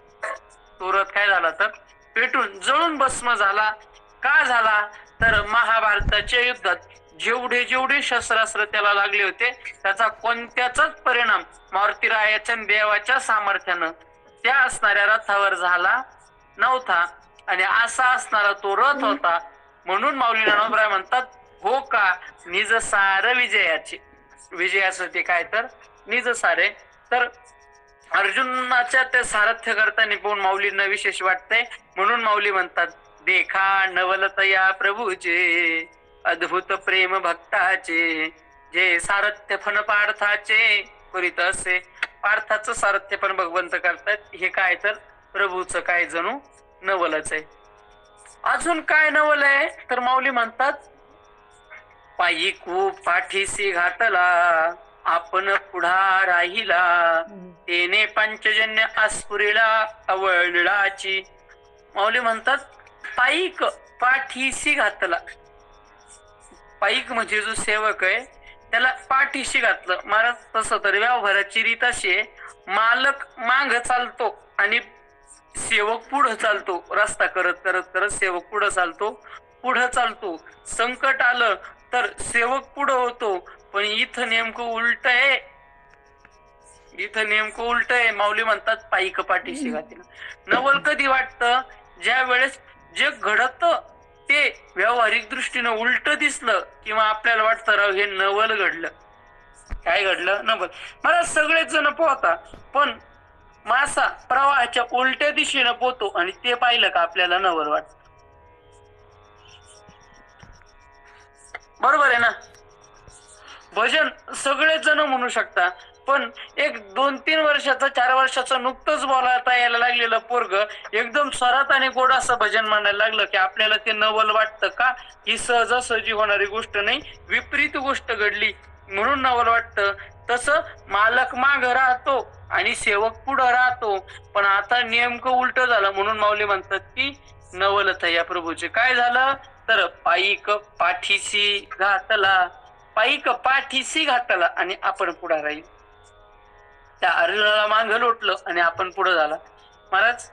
Speaker 1: तो रथ काय झाला तर पेटून जळून भस्म झाला. का झाला तर महाभारताच्या युद्धात जेवढे जेवढे शस्त्रास्त्र त्याला लागले होते त्याचा कोणत्याच परिणाम मारुतीरायाच्या देवाच्या सामर्थ्यानं त्या असणाऱ्या रथावर झाला नव्हता. आणि असा असणारा तो रथ होता. म्हणून माऊली ज्ञानोबराय म्हणतात, हो का निज सार विजयाचे. विजयाचं ते काय तर निज सारे. तर अर्जुनाच्या ते सारथ्य करताना पाहून माऊलींना विशेष वाटतंय. म्हणून माऊली म्हणतात, देखा नवलतया प्रभूचे अद्भुत प्रेम भक्ताचे, जे सारथ्य फन पार्थाचे करीत असे. पार्थाचं सारथ्य पण भगवंत करतात. हे काय तर प्रभूचं काय जणू नवलच आहे. अजून काय नवल आहे तर माऊली म्हणतात, पायी खूप पाठीसी घातला आपण पुढा राहिला, तेने पंचजन्य आस्फुरीला अवळिळाची. माऊली म्हणतात पायीक पाठीशी घातला. पायीक म्हणजे जो सेवक आहे त्याला पाठीशी घातलं. महाराज तसं तर व्यवहाराची रीत अशी आहे, मालक माग चालतो आणि सेवक पुढं चालतो. रस्ता करत करत करत सेवक पुढं चालतो, पुढं चालतो. संकट आलं तर सेवक पुढं होतो. पण इथं नेमकं उलट आहे. इथं नेमकं उलट आहे. माऊली म्हणतात पायीक पाठीशी घातला. नवल कधी वाटतं ज्या वेळेस जे घडत ते व्यावहारिक दृष्टीनं उलट दिसलं किंवा आपल्याला वाटतं राव हे नवल घडलं. काय घडलं नवल. मला सगळेच जण पोहता पण मासा प्रवाहाच्या उलट्या दिशेनं पोहतो आणि ते पाहिलं का आपल्याला नवल वाटत. बरोबर आहे ना. भजन सगळेच जण म्हणू शकता पण एक 2-3 वर्षाचं 4 वर्षाचं नुकतंच बोलायला यायला लागलेलं पोरग एकदम स्वरात आणि गोड असं भजन म्हणायला लागलं की आपल्याला ते नवल वाटतं का. ही सहजासहजी होणारी गोष्ट नाही, विपरीत गोष्ट घडली म्हणून नवल वाटतं. तसं मालक माग राहतो आणि सेवक पुढं राहतो. पण आता नेमकं उलट झालं म्हणून माऊली म्हणतात की नवलत या प्रभूचे. काय झालं तर पायीक पाठीशी घातला. पायीक पाठीशी घातला आणि आपण पुढे राहील. त्या अर्जुनाला मांग लोटलं आणि आपण पुढे झाला. महाराज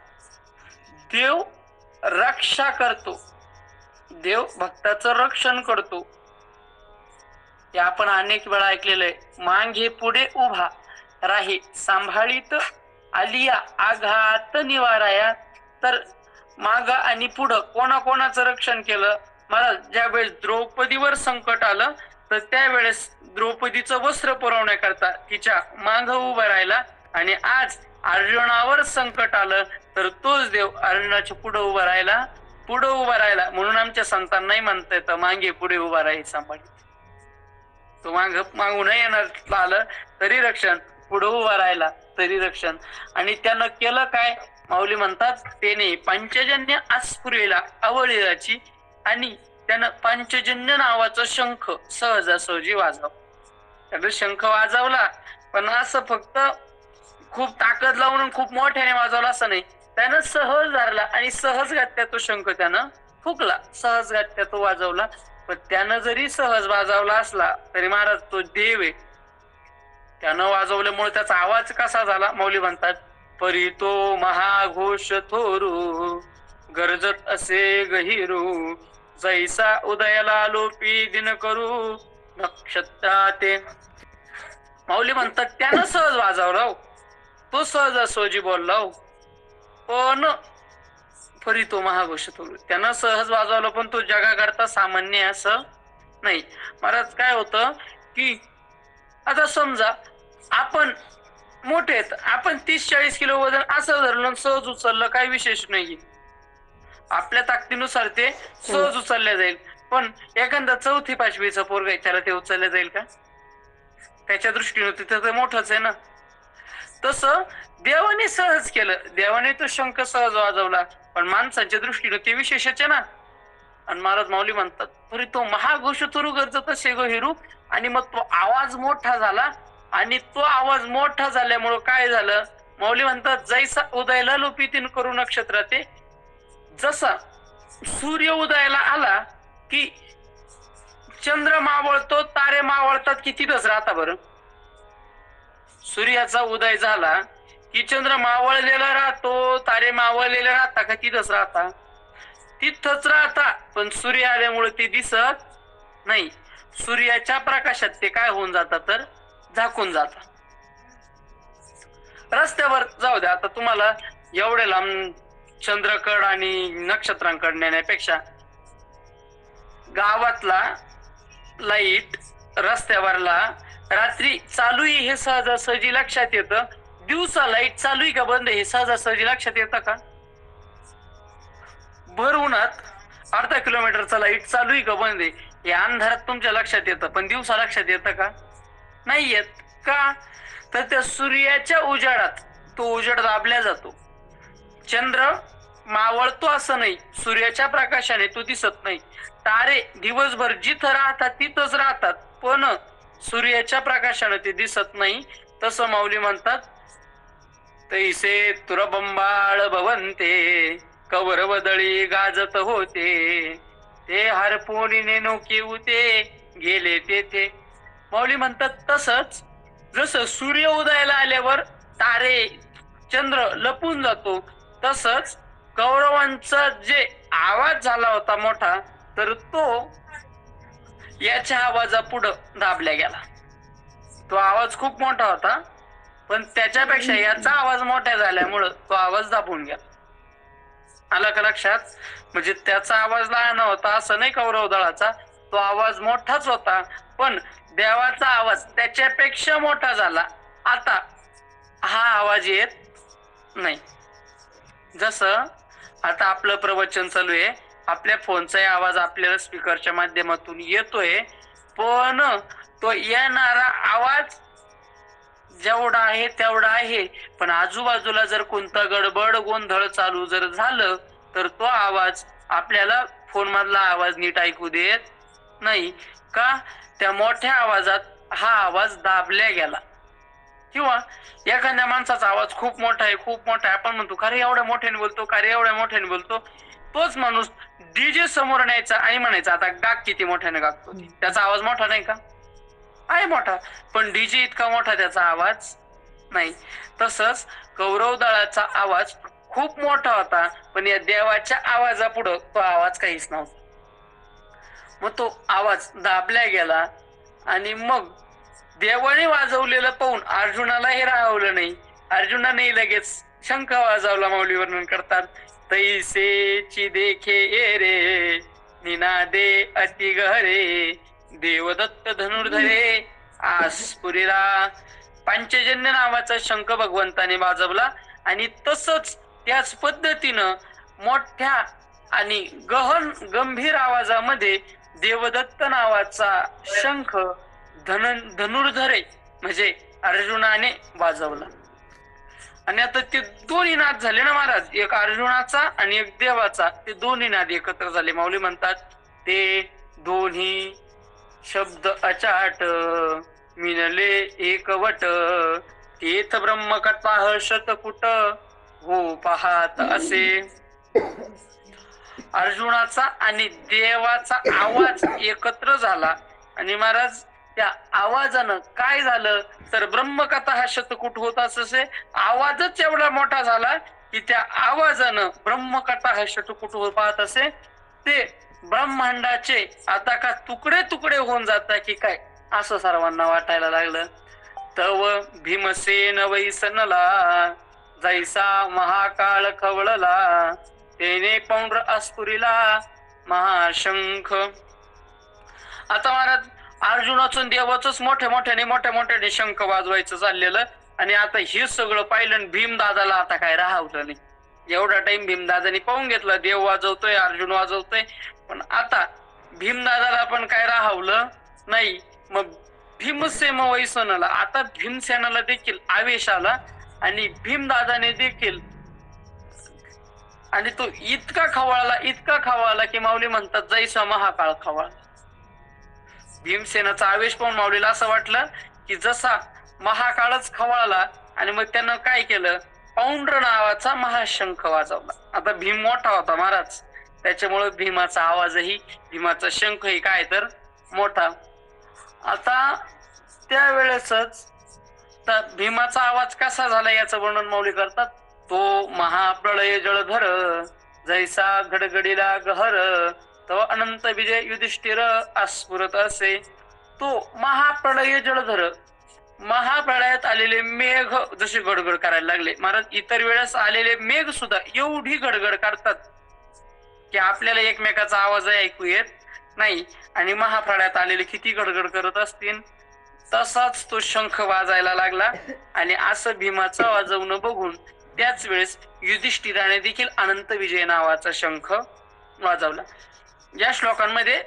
Speaker 1: देव रक्षा करतो, देव भक्ताचं रक्षण करतो. हे आपण अनेक वेळा ऐकलेलं आहे. मांगे पुढे उभा राही सांभाळीत आलिया आघात निवाराया. तर माग आणि पुढं कोणाकोणाचं रक्षण केलं. महाराज ज्या वेळेस द्रौपदीवर संकट आलं तर त्यावेळेस द्रौपदीचं वस्त्र पुरवण्याकरता तिच्या माग उभं राहिला. आणि आज अर्जुनावर संकट आलं तर तोच देव अर्जुनाच्या पुढे उभा राहिला, पुढे उभा राहिला. म्हणून आमच्या संतांनाही म्हणता येतं मागे पुढे उभा राहील सांभाळी. तो मागून येणार आलं तरी रक्षण, पुढे उभा राहिला तरी रक्षण. आणि त्यानं केलं काय. माऊली म्हणतात त्याने पंचजन्य आस्फुरेला अवळीची. आणि त्यानं पंचजन्य नावाचा शंख सहजासहजी वाजव. त्यानं शंख वाजवला पण असं फक्त खूप ताकद लावून खूप मोठ्याने वाजवला असं नाही. त्यानं सहज धरला आणि सहजगत्या तो शंख त्यानं फुकला. सहजगत्या तो वाजवला. पण त्यानं जरी सहज वाजवला असला तरी महाराज तो देव आहे. त्यानं वाजवल्यामुळे त्याचा आवाज कसा झाला. मौली म्हणतात परी तो महाघोष थोरू गरजत असे गहिरू, जैसा उदयाला लोपी दिन करू नक्षत्रा ते. माऊली म्हणतात त्यानं सहज वाजवला, तो सहजासहजी बोलला. पण परी तो महाघोष थोरू, त्यानं सहज वाजवलं पण तो जगाकरता सामान्य असं नाही. महाराज काय होतं की आता समजा आपण मोठे आहेत, आपण 30-40 किलो वजन असं धरलं सहज उचललं, काही विशेष नाही. आपल्या ताकदीनुसार ते सहज उचलल्या जाईल. पण एखादा 4थी 5वीचा पोरगा त्याला ते उचलल्या जाईल का. त्याच्या दृष्टीने तिथं ते मोठंच आहे ना. तसं देवाने सहज केलं, देवाने तो शंख सहज वाजवला, पण माणसाच्या दृष्टीने ते विशेषच आहे ना. आणि महाराज माऊली म्हणतात, तरी तो महाघोष तुरु गरज तसे गो हिरू. आणि मग तो आवाज मोठा झाला, आणि तो आवाज मोठा झाल्यामुळं काय झालं, माऊली म्हणतात, जैसा उदयाला लोपितीन करू नक्षत्र ते. जसा सूर्य उदयाला आला की चंद्र मावळतो, तारे मावळतात की तिथंच राहता बरं. सूर्याचा उदय झाला की चंद्र मावळलेला राहतो, तारे मावळलेले राहता का तिथंच राहता? तिथंच राहता. पण सूर्य आल्यामुळे ते दिसत नाही. सूर्याच्या प्रकाशात ते काय होऊन जातात, तर झाकून जातात. रस्त्यावर जाऊ द्या, आता तुम्हाला एवढे लांब चंद्रकड आणि नक्षत्रांकड नेण्यापेक्षा गावातला लाईट रस्त्यावरला रात्री चालू आहे हे सहजासहजी लक्षात येतं. दिवसा लाईट चालू आहे का बंद हे सहजासहजी लक्षात येतं का? भर उन्हात अर्धा किलोमीटरचा लाईट चालू आहे का बंद आहे हे अंधारात तुमच्या लक्षात येतं, पण दिवसा लक्षात येतं का? नाही येत. का? तर त्या सूर्याच्या उजाडात तो उजेड दाबल्या जातो. चंद्र मावळतो असं नाही, सूर्याच्या प्रकाशाने तो दिसत नाही. तारे दिवसभर जिथं राहतात तिथंच राहतात, पण सूर्याच्या प्रकाशाने ते दिसत नाही. तसं माऊली म्हणतात, तैसे तुरबंबाळ भवंते कवर बदळी गाजत होते, ते हरपोणीने नोके उते गेले तेथे. माऊली म्हणतात, तसंच जसं सूर्य उदयाला आल्यावर तारे चंद्र लपून जातो, तसंच कौरवांचा जे आवाज झाला होता मोठा, तर तो याच्या आवाजापुढं दाबल्या गेला. तो आवाज खूप मोठा होता, पण त्याच्यापेक्षा याचा आवाज मोठा झाल्यामुळं तो आवाज दाबून गेला. आला का लक्षात? म्हणजे त्याचा आवाज लहान होता असं नाही, कौरव दळाचा तो आवाज मोठाच होता, पण देवाचा आवाज त्याच्यापेक्षा मोठा झाला. आता हा आवाज येत नाही. जसं आता आपलं प्रवचन चालू आहे, आपल्या फोनचा आवाज आपल्याला स्पीकरच्या माध्यमातून येतोय, पण तो येणारा आवाज जेवढा आहे तेवढा आहे, पण आजूबाजूला जर कोणता गडबड गोंधळ चालू जर झालं तर तो आवाज आपल्याला फोन मधला आवाज नीट ऐकू देत नाही. का? त्या मोठ्या आवाजात हा आवाज दाबल्या गेला. किंवा एखाद्या माणसाचा आवाज खूप मोठा आहे, खूप मोठा आहे, आपण म्हणतो, अरे एवढ्या मोठ्याने बोलतो, अरे एवढ्या मोठ्याने बोलतो. तोच माणूस डीजे समोर न्यायचा आणि म्हणायचा, आता गाग किती मोठ्याने गागतो, त्याचा आवाज मोठा नाही का? आहे मोठा, पण डीजे इतका मोठा त्याचा आवाज नाही. तसंच कौरव दळाचा आवाज खूप मोठा होता, पण या देवाच्या आवाजापुढं तो आवाज काहीच नव्हता. मग तो आवाज दाबल्या गेला, आणि मग देवाने वाजवलेलं पाहून अर्जुनालाही राहवलं नाही. अर्जुनाने लगेच शंख वाजवला. माऊली वर्णन करतात, तैसेची देखे रे निनादे अति गहरे, देवदत्त धनुर्धरे आसपुरीला. पांचजन्य नावाचा शंख भगवंताने वाजवला, आणि तसंच त्याच पद्धतीनं मोठ्या आणि गहन गंभीर आवाजामध्ये देवदत्त नावाचा शंख धनुर्धरे म्हणजे अर्जुनाने वाजवला. आणि आता ते दोन्ही नाद झाले ना महाराज, एक अर्जुनाचा आणि एक देवाचा, ते दोन्ही नाद एकत्र झाले. माऊली म्हणतात, ते दोन्ही शब्द अचाट मिनले एकवट, तेथ ब्रह्मकथा शतकुट हो पाहात असे. अर्जुनाचा आणि देवाचा आवाज एकत्र झाला, आणि महाराज त्या आवाजानं काय झालं तर ब्रह्मकथा हा शतकुट होत असे. आवाजच एवढा मोठा झाला की त्या आवाजानं ब्रह्मकथा हा शतकुट होत पाहत असे. ते ब्रह्मांडाचे आता का तुकडे तुकडे होऊन जातात की काय, असं सर्वांना वाटायला लागलं. तव भीमसेन वैसनला, जैसा महाकाळ खवळला, तेने पौंड्र अस्फुरीला महाशंख. आता महाराज अर्जुनाचं देवाचंच मोठ्या मोठ्याने शंख वाजवायचं चाललेलं, आणि आता हे सगळं पाहिलं भीमदादाला आता काय राहवलं नाही. एवढा टाइम भीमदादानी पाहून घेतला, देव वाजवतोय, अर्जुन वाजवतोय, पण आता भीमदादाला पण काय राहवलं नाही. मग भीमसेन वैसनला, आता भीमसेनाला देखील आवेश आला आणि भीमदादाने देखील, आणि तो इतका खवळला की माऊली म्हणतात जैसा महाकाळ खवळला. भीमसेनाचा आवेश पाहून माऊलीला असं वाटलं की जसा महाकाळच खवळला, आणि मग त्यानं काय केलं, पौंड्र नावाचा महाशंख वाजवला. आता भीम मोठा होता महाराज, त्याच्यामुळे भीमाचा आवाजही, भीमाचा शंखही काय तर मोठा. आता त्यावेळेसच भीमाचा आवाज कसा झाला याचं वर्णन माऊली करतात. तो महाप्रलय जळधर जैसा गडगडीला गहर, तो अनंत विजय युधिष्ठिर आस्फुरत असे. तो महाप्रलय जळधर, महाप्रलयात आलेले मेघ जसे गडगड करायला लागले महाराज, इतर वेळेस आलेले मेघ सुद्धा एवढी गडगड करतात की आपल्याला एकमेकाचा आवाज ऐकू येत नाही, आणि महाप्रलयात आलेले किती गडगड करत असतील. तसाच तो शंख वाजायला लागला, आणि असं भीमाचं वाजवणं बघून त्याच वेळेस युधिष्ठिराने देखील अनंत विजय नावाचा शंख वाजवला. या श्लोकांमध्ये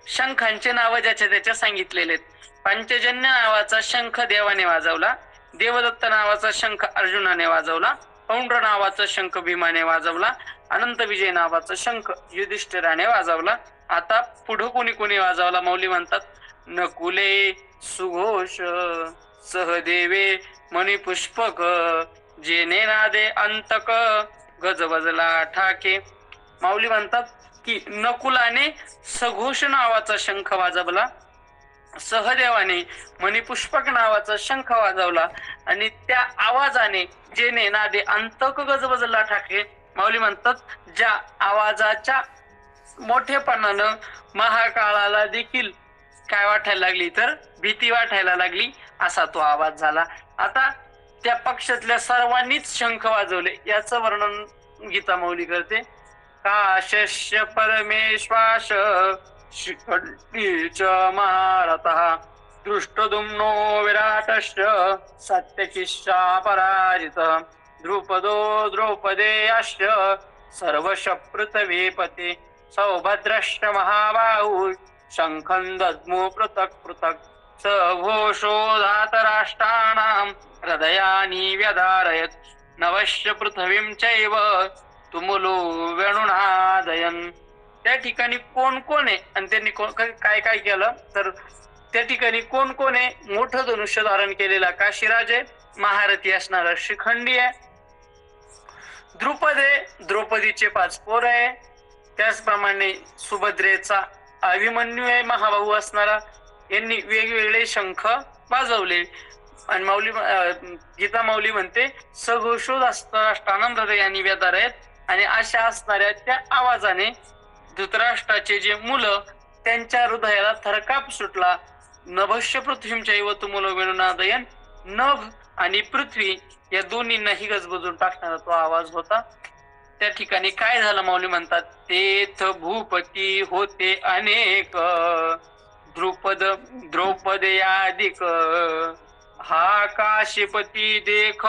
Speaker 1: शंखांचे नाव ज्याच्या त्याच्या सांगितलेले आहेत. पंचजन्य नावाचा शंख देवाने वाजवला, देवदत्त नावाचा शंख अर्जुनाने वाजवला, पौंड्र नावाचा शंख भीमाने वाजवला, अनंत विजय नावाचा शंख युधिष्ठिराने वाजवला. आता पुढं कोणी कोणी वाजवला माऊली म्हणतात, नकुले सुघोष सहदेवे मणिपुष्पक, जेने नादे अंतक गजबजला ठाके. माऊली म्हणतात की नकुलाने सघोष नावाचा शंख वाजवला, सहदेवाने मणिपुष्पक नावाचा शंख वाजवला, आणि त्या आवाजाने जेने नादे अंतक गजबजला ठाके. माऊली म्हणतात ज्या आवाजाच्या मोठेपणानं महाकाळाला देखील काय वाटायला लागली, तर भीती वाटायला लागली, असा तो आवाज झाला. आता त्या पक्षातल्या सर्वांनीच शंख वाजवले याचं वर्णन गीता माऊली करते. काशस्य परमेश्वास शिखंडीच महारथः, दृष्टद्युम्नो विराटश्च सत्यकिश्चा पराजितः, द्रुपदो द्रौपदेयाश्च सर्वश पृथ्वीपते, सौभद्रश्च महाबाहु शंखं दद्मो पृथक् पृथक्, सघोषो धातराष्ट्राणां हृदयानि व्यधारयत्, नवश्य पृथ्वीं चैव तुमुलो वेणुनादयन्. त्या ठिकाणी कोण कोण आहे आणि त्यांनी काय काय केलं, तर त्या ठिकाणी कोण कोण आहे, मोठं धनुष्य धारण केलेला काशीराज आहे, महारथी असणारा शिखंडी आहे, द्रुपद आहे, द्रौपदीचे 5 पोर आहे, त्याचप्रमाणे सुभद्रेचा अभिमन्यू आहे महाबाहू असणारा. यांनी वेगवेगळे शंख वाजवले, आणि माऊली गीता माऊली म्हणते सघोषो धातराष्ट्राणां हृदयानि व्यधारयत्, आणि अशा असणाऱ्या त्या आवाजाने धृतराष्ट्राचे जे मुलं त्यांच्या हृदयाला थरकाप सुटला. नभस्य पृथ्वींचैव तुमुलो वेणुनादयन्, नभ आणि पृथ्वी या दोन्हींनाही गजबजून टाकणारा तो आवाज होता. त्या ठिकाणी काय झालं माऊली म्हणतात, तेथ भूपती होते अनेक, द्रौपदयादिक, हा काशीपती देख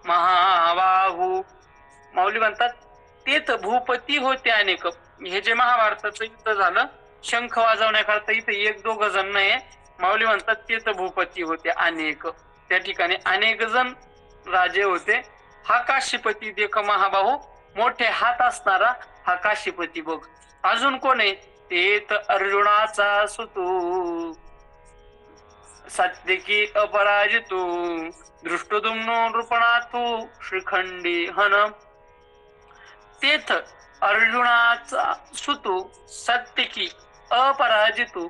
Speaker 1: महाबाहू. माऊली म्हणतात तेथ भूपती होते अनेक. हे जे महाभारताचं युद्ध झालं शंख वाजवण्याकरता इथे 1-2 जण नाही, माऊली म्हणतात तेथ भूपती होते अनेक. त्या ठिकाणी अनेक जण राजे होते. हा काशीपती देख महाबाहू, मोठे हात असणारा हा काशीपती बघ. अजून कोण आहे, तेथ अर्जुनाचा सुतू सात्यकी अपराजितू, दृष्टद्युम्नो नृपणातू श्रीखंडी हन. तेथ अर्जुनाचा सुतू सात्यकी अपराजितू,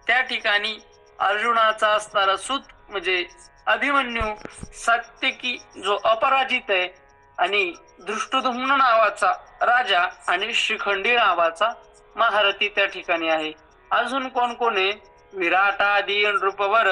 Speaker 1: त्या ठिकाणी अर्जुनाचा असणारा सूत म्हणजे अभिमन्यू, सात्यकी जो अपराजित आहे, आणि दृष्टद्युम्न नावाचा राजा, आणि शिखंडी नावाचा महारथी त्या ठिकाणी आहे. अजून कोण कोण आहे, विराटादी नृपवर,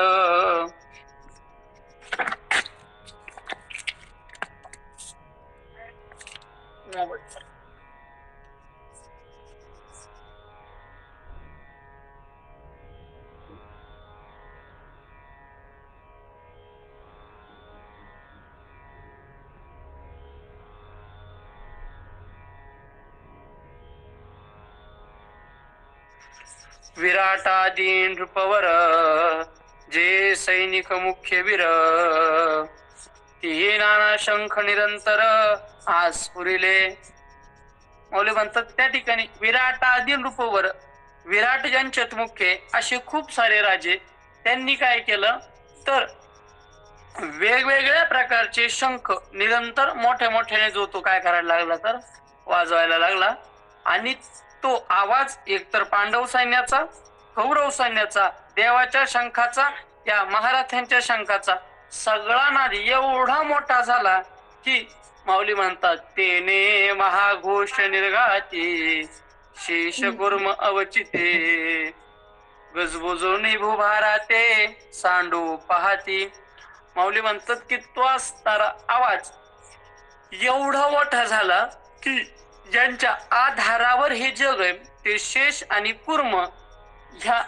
Speaker 1: विराटादी नृपवर जे सैनिक मुख्य वीर ती नाना शंख निरंतर आज पुरिले. मौली म्हणतात त्या ठिकाणी विराट आदी रूपवर विराट ज्यांच्यात मुख्य असे खूप सारे राजे त्यांनी काय केलं तर वेगवेगळ्या प्रकारचे शंख निरंतर मोठ्या मोठ्याने जो तो काय करायला लागला तर वाजवायला लागला. आणि तो आवाज एकतर पांडव सैन्याचा, कौरव सैन्याचा, देवाच्या शंखाचा, या महाराजांच्या शंखाचा सगळा नाद एवढा मोठा झाला की माऊली म्हणतात तेने महाघोष निर्गाती शेष गुर्म अवचिते गजबजून भूभाराते सांडू पाहती. माऊली म्हणतात की तो असणारा आवाज एवढा मोठा झाला की ज्यांच्या आधारावर हे जग आहे ते शेष आणि कुर्म ह्या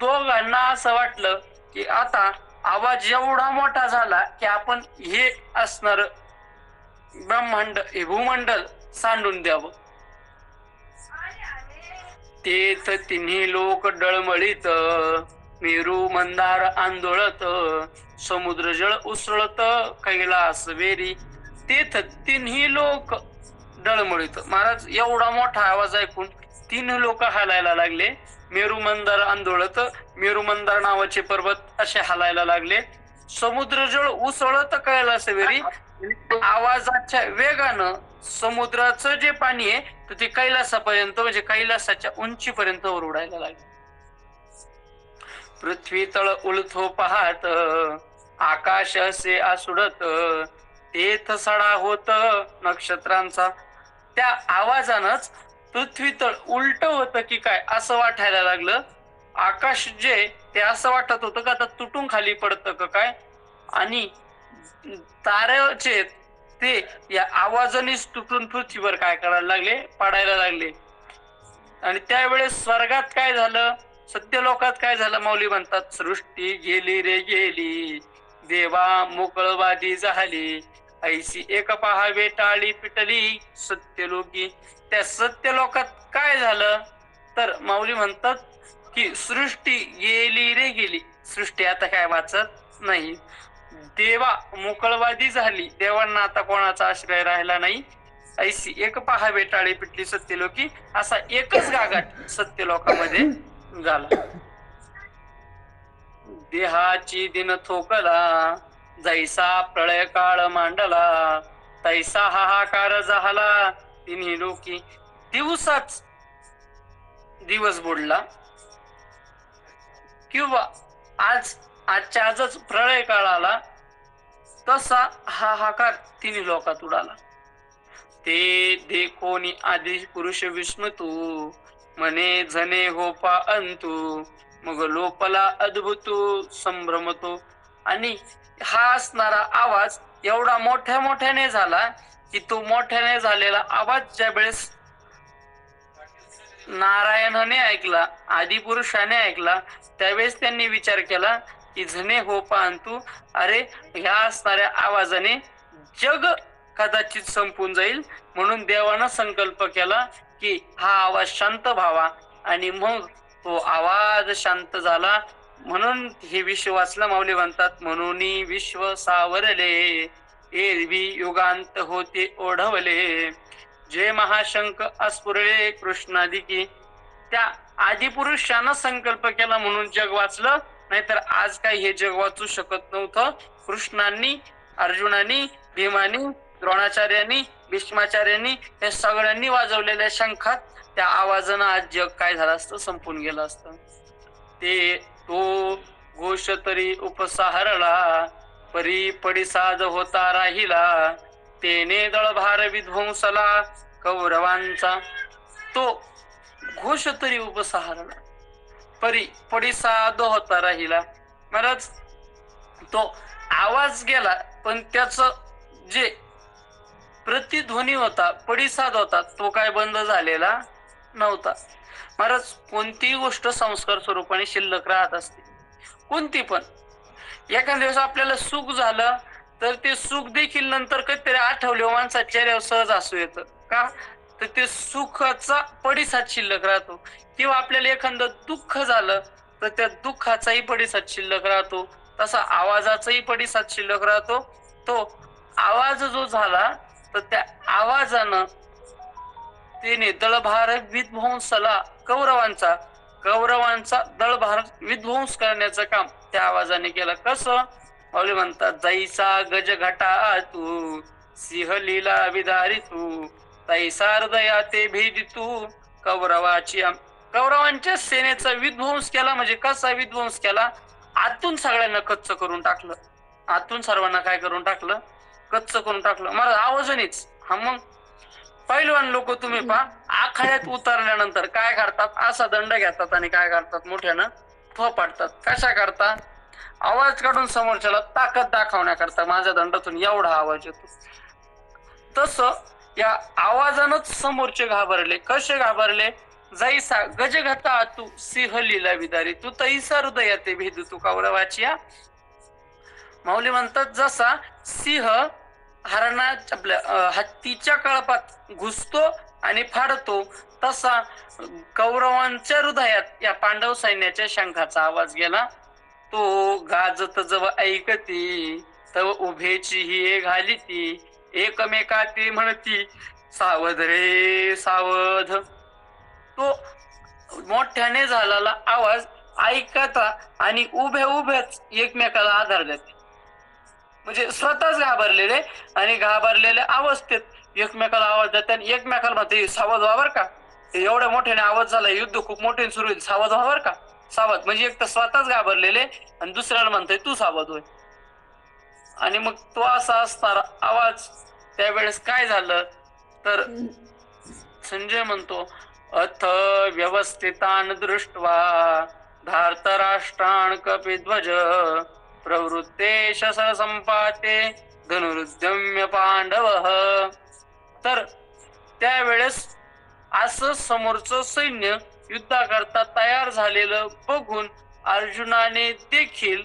Speaker 1: दोघांना असं वाटलं की आता आवाज एवढा मोठा झाला की आपण हे असणार ब्रह्मांड हे भूमंडल सांडून द्यावं. तेथ तिन्ही लोक डळमळीत मेरू मंदार आंदोळत समुद्र जळ उसळत कैलास वेरी. तेथ तिन्ही लोक डळमळीत. महाराज एवढा मोठा आवाज ऐकून तीन लोक हालायला लागले. मेरू मंदार आंदोळत, मेरू मंदार नावाचे पर्वत असे हालायला लागले. समुद्र जळ उसळत कैलास वेरी. आवाजाच्या वेगानं समुद्राचं जे पाणी आहे तर ते कैलासापर्यंत म्हणजे कैलासाच्या उंचीपर्यंत वर उडायला लागले. पृथ्वी तळ उलथो पाहत आकाश असे आसुडत तेथ सडा होत नक्षत्रांचा. त्या आवाजानंच पृथ्वी तळ उलट होतं की काय असं वाटायला लागलं. आकाश जे ते असं वाटत होतं का आता तुटून खाली पडतं का काय. आणि ताऱ्याचे ते या आवाजानेच तुटून पृथ्वीवर काय करायला लागले पडायला लागले. आणि त्यावेळेस स्वर्गात काय झालं सत्यलोकात काय झालं माऊली म्हणतात सृष्टी गेली रे गेली देवा मोकळवादी झाली ऐशी एक पहावे टाळी पिटली सत्यलोकी. त्या सत्यलोकात काय झालं तर माऊली म्हणतात की सृष्टी गेली रे गेली. सृष्टी आता काय वाचत नाही. देवा मोकळवादी झाली. देवांना आता कोणाचा आश्रय राहिला नाही. ऐशी एक पहावे टाळी पिटली सत्यलोकी. असा एकच गागाट सत्यलोकामध्ये झाला. देहाची दिन थोकला जैसा प्रळय काळ मांडला तैसा हाहाकार झाला तिन्ही लोकी. दिवसाच दिवस बुडला किंवा आजच्या आजच प्रळय काळ आला तसा हाहाकार तिन्ही लोकात उडाला. ते देखोनी आधी पुरुष विष्णू तू मने झने होपा अंतू मग लोपला अद्भुत संभ्रमतो. आणि हा असणारा आवाज एवढा मोठ्या मोठ्याने झाला की तो मोठ्याने झालेला आवाज ज्या वेळेस नारायणाने ऐकला आदिपुरुषाने ऐकला त्यावेळेस त्यांनी विचार केला की झने हो पांतू अरे ह्या असणाऱ्या आवाजाने जग कदाचित संपून जाईल. म्हणून देवानं संकल्प केला की हा आवाज शांत व्हावा. आणि मग तो आवाज शांत झाला. म्हणून हे विश्व वाचलं माऊली म्हणतात म्हणून विश्व सावरले एरवी युगांत होते ओढवले जे महाशंख अस्फुरले कृष्णादिकी. त्या आदिपुरुषानं संकल्प केला म्हणून जग वाचलं. नाहीतर आज काय हे जग वाचू शकत नव्हतं. कृष्णांनी अर्जुनांनी भीमानी द्रोणाचार्यांनी भीष्माचार्यांनी या सगळ्यांनी वाजवलेल्या शंखात त्या आवाजानं आज जग काय झालं असतं संपून गेलं असतं. ते तो घोष तरी उपसाहरला परी पडिसाद होता राहिला तेने दळभार विध्वंसला कौरवांचा. तो घोष तरी उपसाहरला परी पडिसाद होता राहिला. महाराज तो आवाज गेला पण त्याच जे प्रतिध्वनी होता पडिसाद होता तो काय बंद झालेला नव्हता. महाराज कोणतीही गोष्ट संस्कार स्वरूपाने शिल्लक राहत असते. कोणती पण एखाद्या दिवस आपल्याला सुख झालं तर ते सुख देखील नंतर कधीतरी आठवले माणसाच्या चेहऱ्यावर सहज असू येतं का तर ते सुखाचा पडिसाद शिल्लक राहतो. किंवा आपल्याला एखादं दुःख झालं तर त्या दुःखाचाही पडिसाद शिल्लक राहतो, तसा आवाजाचाही पडिसाद शिल्लक राहतो. तो आवाज जो झाला तर त्या आवाजानं तिने दळभार विध्वंसला कौरवांचा दळभार विध्वंस करण्याचं काम त्या आवाजाने केलं. कसं? माऊली म्हणतात, जैसा गजघटा तू सिंह लीला विदारी तू तैसा हृदया ते भेदी तू कौरवांच्या सेनेचा विध्वंस केला. म्हणजे कसा विध्वंस केला? आतून सगळ्यांना कच्च करून टाकलं. आतून सर्वांना काय करून टाकलं? कच्च करून टाकलं. मला आवाजानेच. हा मग पैलवान लोक तुम्ही पहा, आखाड्यात उतरल्यानंतर काय करतात? असा दंड घेतात आणि काय करतात? मोठ्यानं थोपाडतात. कशा करता? आवाज काढून समोरच्याला ताकद दाखवण्याकरता. माझ्या दंडातून एवढा आवाज येतो. तसं या आवाजानंच समोरचे घाबरले. कसे घाबरले? जैसा गजघटा तू सिंह लीला विदारी तू तैसा हृदया ते भेदू तू कौरवाचिया. माऊली म्हणतात, जसा सिंह आपल्या हत्तीच्या कळपात घुसतो आणि फाडतो, तसा कौरवांच्या हृदयात या पांडव सैन्याच्या शंखाचा आवाज गेला. तो गाजत जव ऐकती तव उभेची ही घालिती एकमेका ते म्हणती सावध रे सावध. तो मोठ्याने झालेला आवाज ऐकता आणि उभ्या उभ्याच एकमेकाला आधार देते. म्हणजे स्वतःच घाबरलेले आणि घाबरलेल्या अवस्थेत एकमेकाला आवाज देतात आणि एकमेकाला म्हणते सावध व्हा बर का, एवढ्या मोठ्याने आवाज झाला, युद्ध खूप मोठ्याने सुरू होईल, सावध व्हा बर का. सावध म्हणजे एक तर स्वतःच घाबरलेले आणि दुसऱ्याला म्हणतोय तू सावध होय. आणि मग तो असा असणारा आवाज त्यावेळेस काय झालं तर संजय म्हणतो, अथ व्यवस्थितान दृष्ट्वा धार्तराष्ट्राण कपिध्वज प्रवृत्ते शस्त्र संपाते धनुरुद्यम्य पांडव. तर त्यावेळेस असं समोरचं सैन्य युद्धाकरता तयार झालेलं बघून अर्जुनाने देखील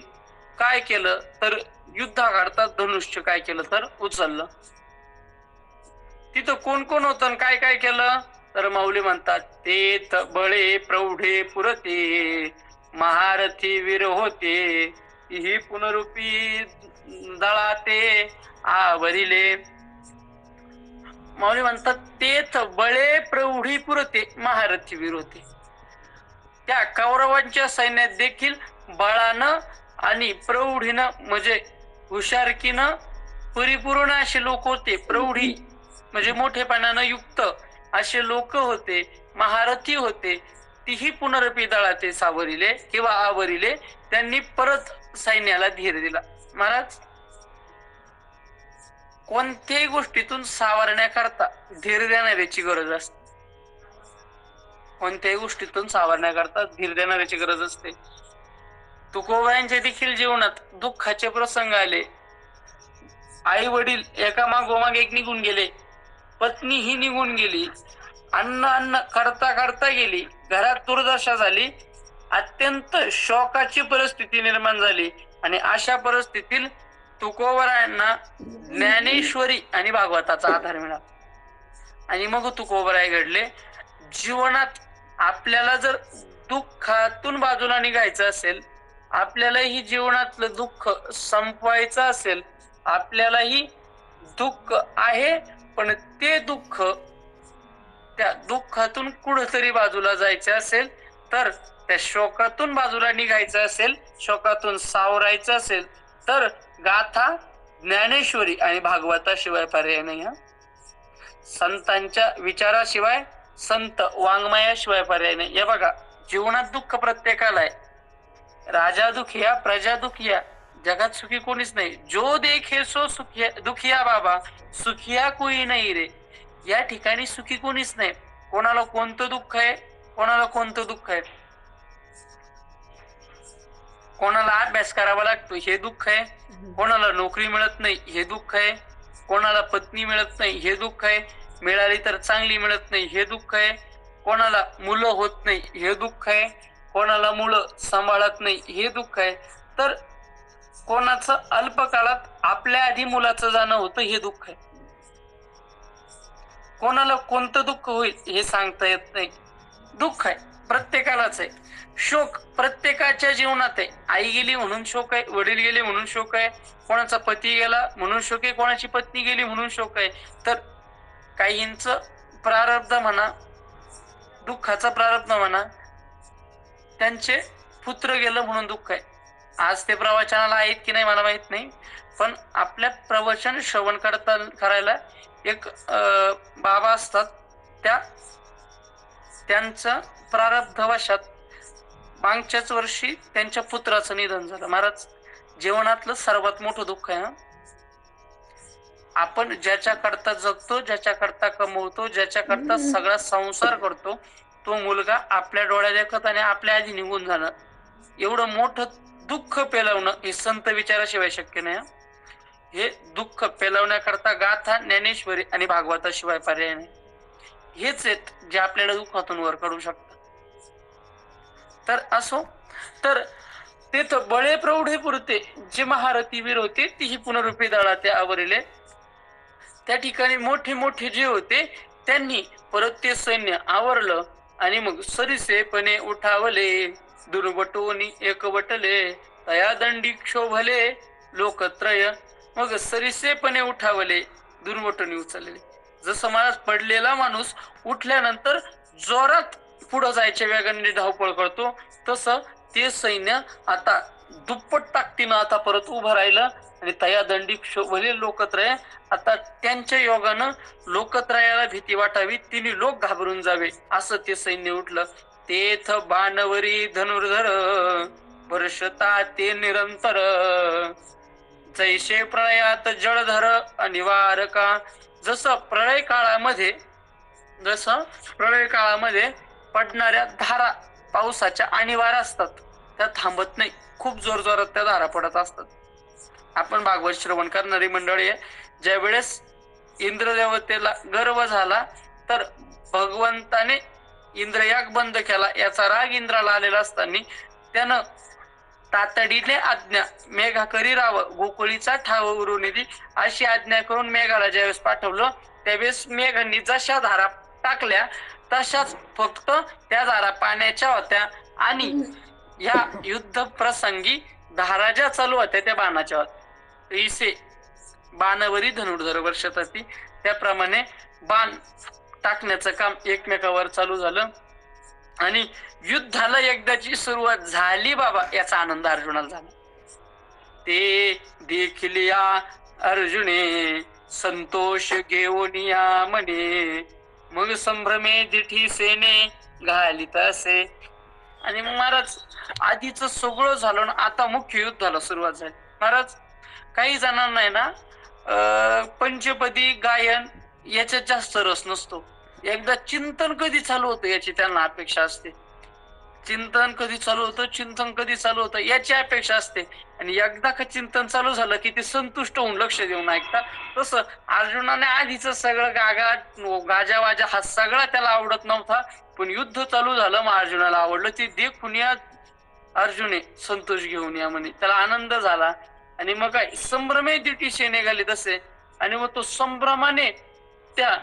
Speaker 1: काय केलं तर युद्धाकरता धनुष्य काय केलं तर उचललं. तिथं कोण कोण होतं आणि काय काय केलं तर माऊली म्हणतात, तेथ बळे प्रौढे पुरते महारथी वीर होते ही पुनरुपी दळाते आवरिले. माऊली म्हणतात, तेथ बळे प्रौढी पुरते महारथी वीर होते. त्या कौरवांच्या सैन्यात देखील बळानं आणि प्रौढीनं म्हणजे हुशारकीनं परिपूर्ण असे लोक होते. प्रौढी म्हणजे मोठेपणानं युक्त असे लोक होते, महारथी होते. तीही पुनरपी दळाते सावरिले किंवा आवरिले. त्यांनी परत सैन्याला धीर दिला. महाराज, कोणत्याही गोष्टीतून सावरण्याकरता धीर देणाऱ्याची गरज असते. कोणत्याही गोष्टीतून सावरण्याकरता धीर देणाऱ्याची गरज असते. तुकोबांच्या देखील जीवनात दुःखाचे प्रसंग आले. आई वडील एका मागोमाग एक निघून गेले, पत्नी ही निघून गेली, अन्न करता करता गेली, घरात दुर्दशा झाली, अत्यंत शोकाची परिस्थिती निर्माण झाली. आणि अशा परिस्थितीत तुकोबरायांना ज्ञानेश्वरी आणि भागवताचा आधार मिळाला. आणि मग तुकोबराय घडले. जीवनात आपल्याला जर दुःखातून बाजूला निघायचं असेल, आपल्यालाही जीवनातलं दुःख संपवायचं असेल, आपल्यालाही दुःख आहे पण ते दुःख त्या दुःखातून कुठंतरी बाजूला जायचं असेल, तर त्या शोकातून बाजूला निघायचं असेल, शोकातून सावरायचं असेल, तर गाथा ज्ञानेश्वरी आणि भागवताशिवाय पर्याय नाही. हा, संतांच्या विचाराशिवाय, संत वाङ्मयाशिवाय पर्याय नाही. हे बघा, जीवनात दुःख प्रत्येकाला आहे. राजा दुखिया, प्रजा दुखिया, जगात सुखी कोणीच नाही. जो देखे सो सुखिया दुखिया बाबा, सुखिया कोई नाही रे. या ठिकाणी सुखी कोणीच नाही. कोणाला कोणतं दुःख आहे, कोणाला कोणतं दुःख आहे. कोणाला अभ्यास करावा लागतो हे दुःख आहे, कोणाला नोकरी मिळत नाही हे दुःख आहे, कोणाला पत्नी मिळत नाही हे दुःख आहे, मिळाली तर चांगली मिळत नाही हे दुःख आहे, कोणाला मुलं होत नाही हे दुःख आहे, कोणाला मुलं सांभाळत नाही हे दुःख आहे, तर कोणाचं अल्पकाळात आपल्या आधी मुलाचं जाणं होतं हे दुःख आहे. कोणाला कोणतं दुःख होईल हे सांगता येत नाही, दुःख आहे. प्रत्येकालाच आहे. शोक प्रत्येकाच्या जीवनात आहे. आई गेली म्हणून शोक आहे, वडील गेले म्हणून शोक आहे, कोणाचा पती गेला म्हणून शोक आहे, कोणाची पत्नी गेली म्हणून शोक आहे. तर काहींचं प्रारब्ध म्हणा, दुःखाचा प्रारब्ध म्हणा, त्यांचे पुत्र गेलं म्हणून दुःख आहे. आज ते प्रवचनाला आहेत की नाही मला माहित नाही, पण आपल्या प्रवचन श्रवण करायला एक बाबा असतात, त्यांचं प्रारब्धवशात मागच्याच वर्षी त्यांच्या पुत्राचं निधन झालं. महाराज, जीवनातलं सर्वात मोठं दुःख आहे. आपण ज्याच्याकरता जगतो, ज्याच्याकरता कमवतो, ज्याच्याकरता सगळा संसार करतो, तो मुलगा आपल्या डोळ्या देखत आणि आपल्या आधी निघून जाणं, एवढं मोठं दुःख पेलवणं हे संत विचाराशिवाय शक्य नाही. हे दुःख पेलवण्याकरता गाथा, ज्ञानेश्वरी आणि भागवताशिवाय पर्याय नाही. हेच आहेत जे आपल्याला दुःखातून वर काढू शकतात. तर असो, तर तेथ बळे प्रौढे पुरते, जे महारथी वीर होते तीही पुनरुपी दळा ते आवरले. त्या ठिकाणी मोठे मोठे जे होते त्यांनी परत ते सैन्य आवरलं आणि मग सरिसेपणे उठावले, दुर्वटोनी एकवटले, तया दंडी क्षोभले लोकत्रय. मग सरिसेपणे उठावले, दुर्वटोनी उचलले. जसं महाराज पडलेला माणूस उठल्यानंतर जोरात पुढे जायच्या वेगाने धावपळ करतो, तसं ते सैन्य आता दुप्पट ताकदीनं आता परत उभं राहिलं आणि तया दंडी क्षोभले लोकत्रय. आता त्यांच्या योगानं लोकत्रयाला भीती वाटावी, तिन्ही लोक घाबरून जावे असं ते सैन्य उठलं. तेथ बाणवरी धनुर्धर, वर्षता ते निरंतर, जैसे प्रळयात जळधर अनिवारका. जसं प्रळय काळामध्ये पडणाऱ्या धारा पावसाच्या अनिवार्य असतात, त्या थांबत नाही, खूप जोरजोरात त्या धारा पडत असतात. आपण भागवत श्रवण करणारी मंडळी आहे, ज्या वेळेस इंद्रदेवतेला गर्व झाला तर भगवंताने इंद्रयाग बंद केला, याचा राग इंद्राला आलेला असताना त्यानं तातडीने आज्ञा, मेघा करी राव गोकुळीचा ठाव उरून अशी आज्ञा करून मेघाला ज्यावेळेस पाठवलं, त्यावेळेस मेघांनी जशा धारा टाकल्या तशाच फक्त त्या धारा पाण्याच्या होत्या आणि या युद्ध प्रसंगी धारा ज्या चालू होत्या त्या बाणाच्या होत्या. इसे बाणवरी धनुर्धर वर्षताती, त्याप्रमाणे बाण टाकण्याचं काम एकमेकावर चालू झालं आणि युद्धाला एकदाची सुरुवात झाली बाबा, याचा आनंद अर्जुनाला झाला. ते देखील या अर्जुने संतोष घेऊन या म्हणे, मग संभ्रमे दिठी सेने घालित असे. आणि मग महाराज आधीच सगळं झालं ना, आता मुख्य युद्धाला सुरुवात झाली. महाराज काही जणांना आहे ना पंचपदी गायन याच्यात जास्त रस नसतो, एकदा चिंतन कधी चालू होतं याची त्यांना अपेक्षा असते. चिंतन कधी चालू होतं याची अपेक्षा असते. आणि एकदा का चिंतन चालू झालं की ते संतुष्ट होऊन लक्ष देऊन ऐकतात. तसं अर्जुनाने आधीच सगळं गाजावाजा हा सगळा त्याला आवडत नव्हता, पण युद्ध चालू झालं मग अर्जुनाला आवडलं. ते देखून या अर्जुने संतोष घेऊन या म्हणे, त्याला आनंद झाला. आणि मग काय संभ्रमे दिटी सेने घाली तसे, आणि मग तो संभ्रमाने त्या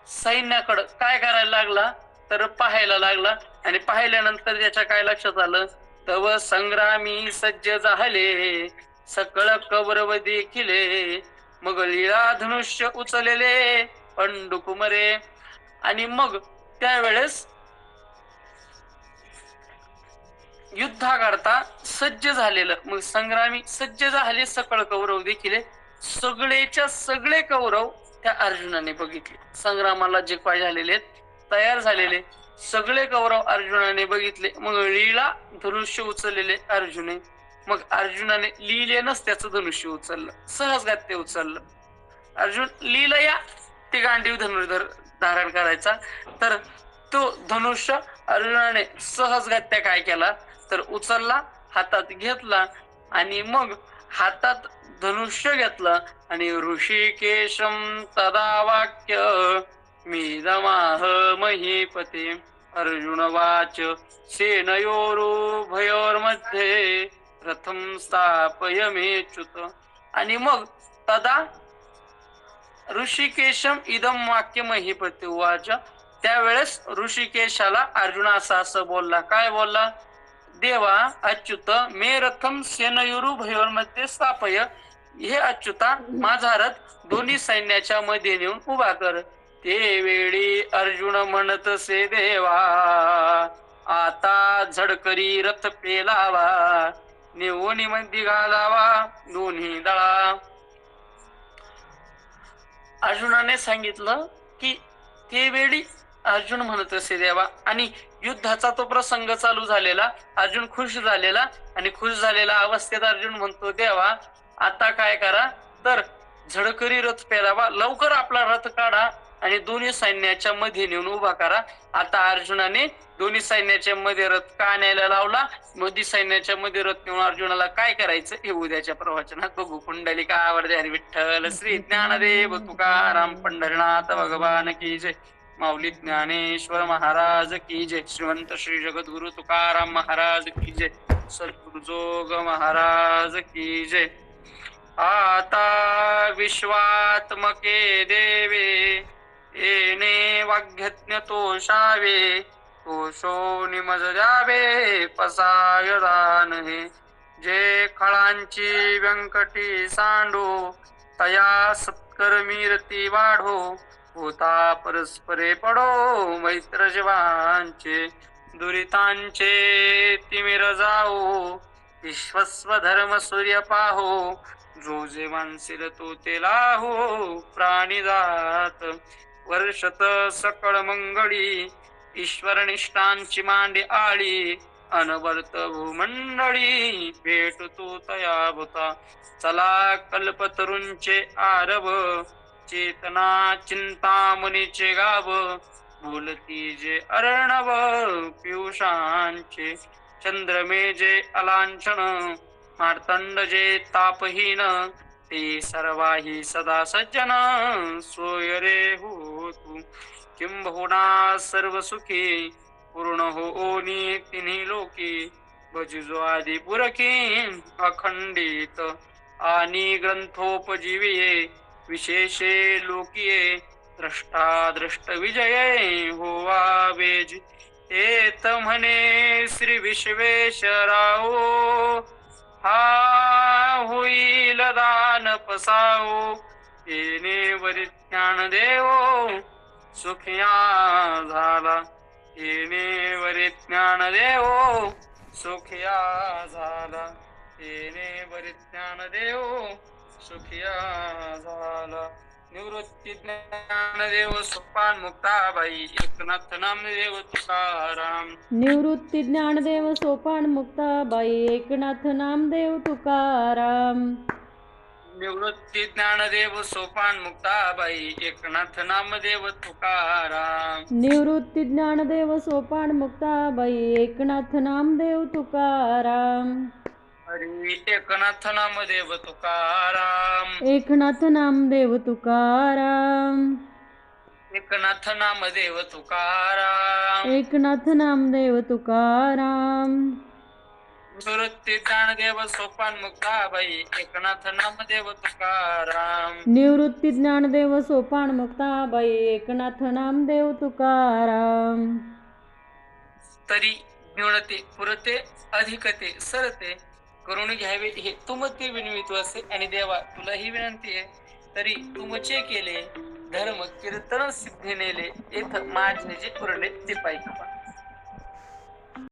Speaker 1: सैन्याकडं काय करायला लागला तर पाहायला लागला. आणि पाहिल्यानंतर त्याच्या काय लक्षात आलं, तव संग्रामी सज्ज झाले सकळ कौरव देखिले, मग लीळा धनुष्य उचलेले पंडुकुमरे. आणि मग त्यावेळेस युद्धाकरता सज्ज झालेलं, मग संग्रामी सज्ज झाले सकळ कौरव देखील, सगळेच्या सगळे कौरव त्या अर्जुनाने बघितले. संग्रामाला जे काय झालेले तयार झालेले सगळे कौरव अर्जुनाने बघितले. मग लीला धनुष्य उचललेले अर्जुने, मग अर्जुनाने लिहिलेनच त्याचं धनुष्य उचललं, सहजगत्य उचललं. अर्जुन लीलया ते गांडीव धनुर्धर धारण करायचा, तर तो धनुष्य अर्जुनाने सहजगत्या काय केला तर उचलला, हातात घेतला. आणि मग हातात धनुष्य घेतलं आणि ऋषिकेशम तदा वाक्य मीदमाह महीपते, अर्जुन वाच सेनयोरुभयोर्मध्ये रथम स्थापयमेच्युत. आणि मग तदा ऋषिकेशम इदम वाक्य महीपते उवाच, त्यावेळेस ऋषिकेशाला अर्जुन असं बोलला. काय बोलला? देवा अच्युत मे रथम सेनयुरु भयोर्मध्ये स्थापय. हे अच्युता माझा रथ दोन्ही सैन्याच्या मध्ये नेऊन उभा कर. ते वेळी अर्जुन म्हणतसे देवा आता झडकरी रथ पेलावा नेऊन मध्ये घालावा दोन्ही दळा. अर्जुनाने सांगितलं की ते वेळी अर्जुन म्हणत असे देवा, आणि युद्धाचा तो प्रसंग चालू झालेला. अर्जुन खुश झालेला, आणि खुश झालेला अवस्थेत अर्जुन म्हणतो देवा आता काय करा तर झडकरी रथ पेलावा, लवकर आपला रथ काढा आणि दोन्ही सैन्याच्या मध्ये नेऊन उभा करा. आता अर्जुनाने दोन्ही सैन्याच्या मध्ये रथ का न्यायला लावला, मोदी सैन्याच्या मध्ये रथ नेऊन अर्जुनाला काय करायचं हे उद्याच्या प्रवचनात बघू. पुंडलिका वरदे हरी विठ्ठल श्री ज्ञानदेव तुकाराम पंढरीनाथ भगवान की जय. माऊली ज्ञानेश्वर महाराज की जय. श्रीमंत श्री जगद्गुरु तुकाराम महाराज की जय. सद्गुरु जोग महाराज की जय. आता विश्वात्मके देवे येणे वाग्यज्ञ तोषावे, तोषो निमज द्यावे पसाय दान हे. जे खळांची व्यंकटी सांडो तया सत्कर्मी रती वाढो, होता परस्परे पडो मैत्र जीवांचे. दुरितांचे तिमिर जाओ विश्वस्व धर्म सूर्य पाहो, जो जे मानसिल तो ते लाहो प्राणी जात. वर्षत सकळ मंगळी ईश्वर निष्ठांची मांडी आळी, अनवर्त भूमंडळी भेट तो तया भूता. चला कल्पतरूंचे आरव चेतना चिंता मुनीचे गाव, बोलती जे अर्णव पियुषांचे. चंद्रमे जे अलांछन मार्तंड जे तापहीन, ते सर्वाही सदा सज्जन सोय रे हो तू. किंबहुना सर्व सुखी पूर्ण होनी तिन्ही लोकी, भजिजो आदि पुरकी अखंडित. आणि ग्रंथोपजीविये विशेषे लोकिये, द्रष्टा दृष्ट विजये होवा वेज. तेत म्हणे श्री विश्वेश्वराओ, हा होईल दान पसाओ. येणे वरी ज्ञान देवो सुखिया झाला. येणे वरी ज्ञान देवो सुखिया झाला. येणे वरी ज्ञान देवो सुखिया झाला. निवृत्ती ज्ञानदेव सोपान मुक्ताबाई एकनाथ नामदेव तुकाराम.
Speaker 2: निवृत्ती ज्ञानदेव सोपान मुक्ताबाई एकनाथ नामदेव तुकाराम.
Speaker 1: निवृत्ती ज्ञानदेव सोपान मुक्ताबाई एकनाथ नामदेव तुकाराम.
Speaker 2: निवृत्ती ज्ञानदेव सोपान मुक्ताबाई एकनाथ नामदेव तुकाराम.
Speaker 1: हरी एकनाथ नामदेव तुकाराम.
Speaker 2: एकनाथ नामदेव तुकाराम.
Speaker 1: एकनाथ नामदेव तुकाराम.
Speaker 2: एकनाथ नामदेव तुकाराम.
Speaker 1: निवृत्ती ज्ञानदेव सोपान मुक्ताबाई एकनाथ नामदेव तुकाराम.
Speaker 2: निवृत्ती ज्ञानदेव सोपान मुक्ताबाई एकनाथ नामदेव तुकाराम.
Speaker 1: तरी न्यूनते पुरते अधिकते सरते करून घ्यावे हे तुमचे विनवित्व असे. आणि देवा तुला ही विनंती आहे, तरी तुमचे केले धर्म कीर्तन सिद्धी नेले येथ माझे जे पुरले ते पाहिजे.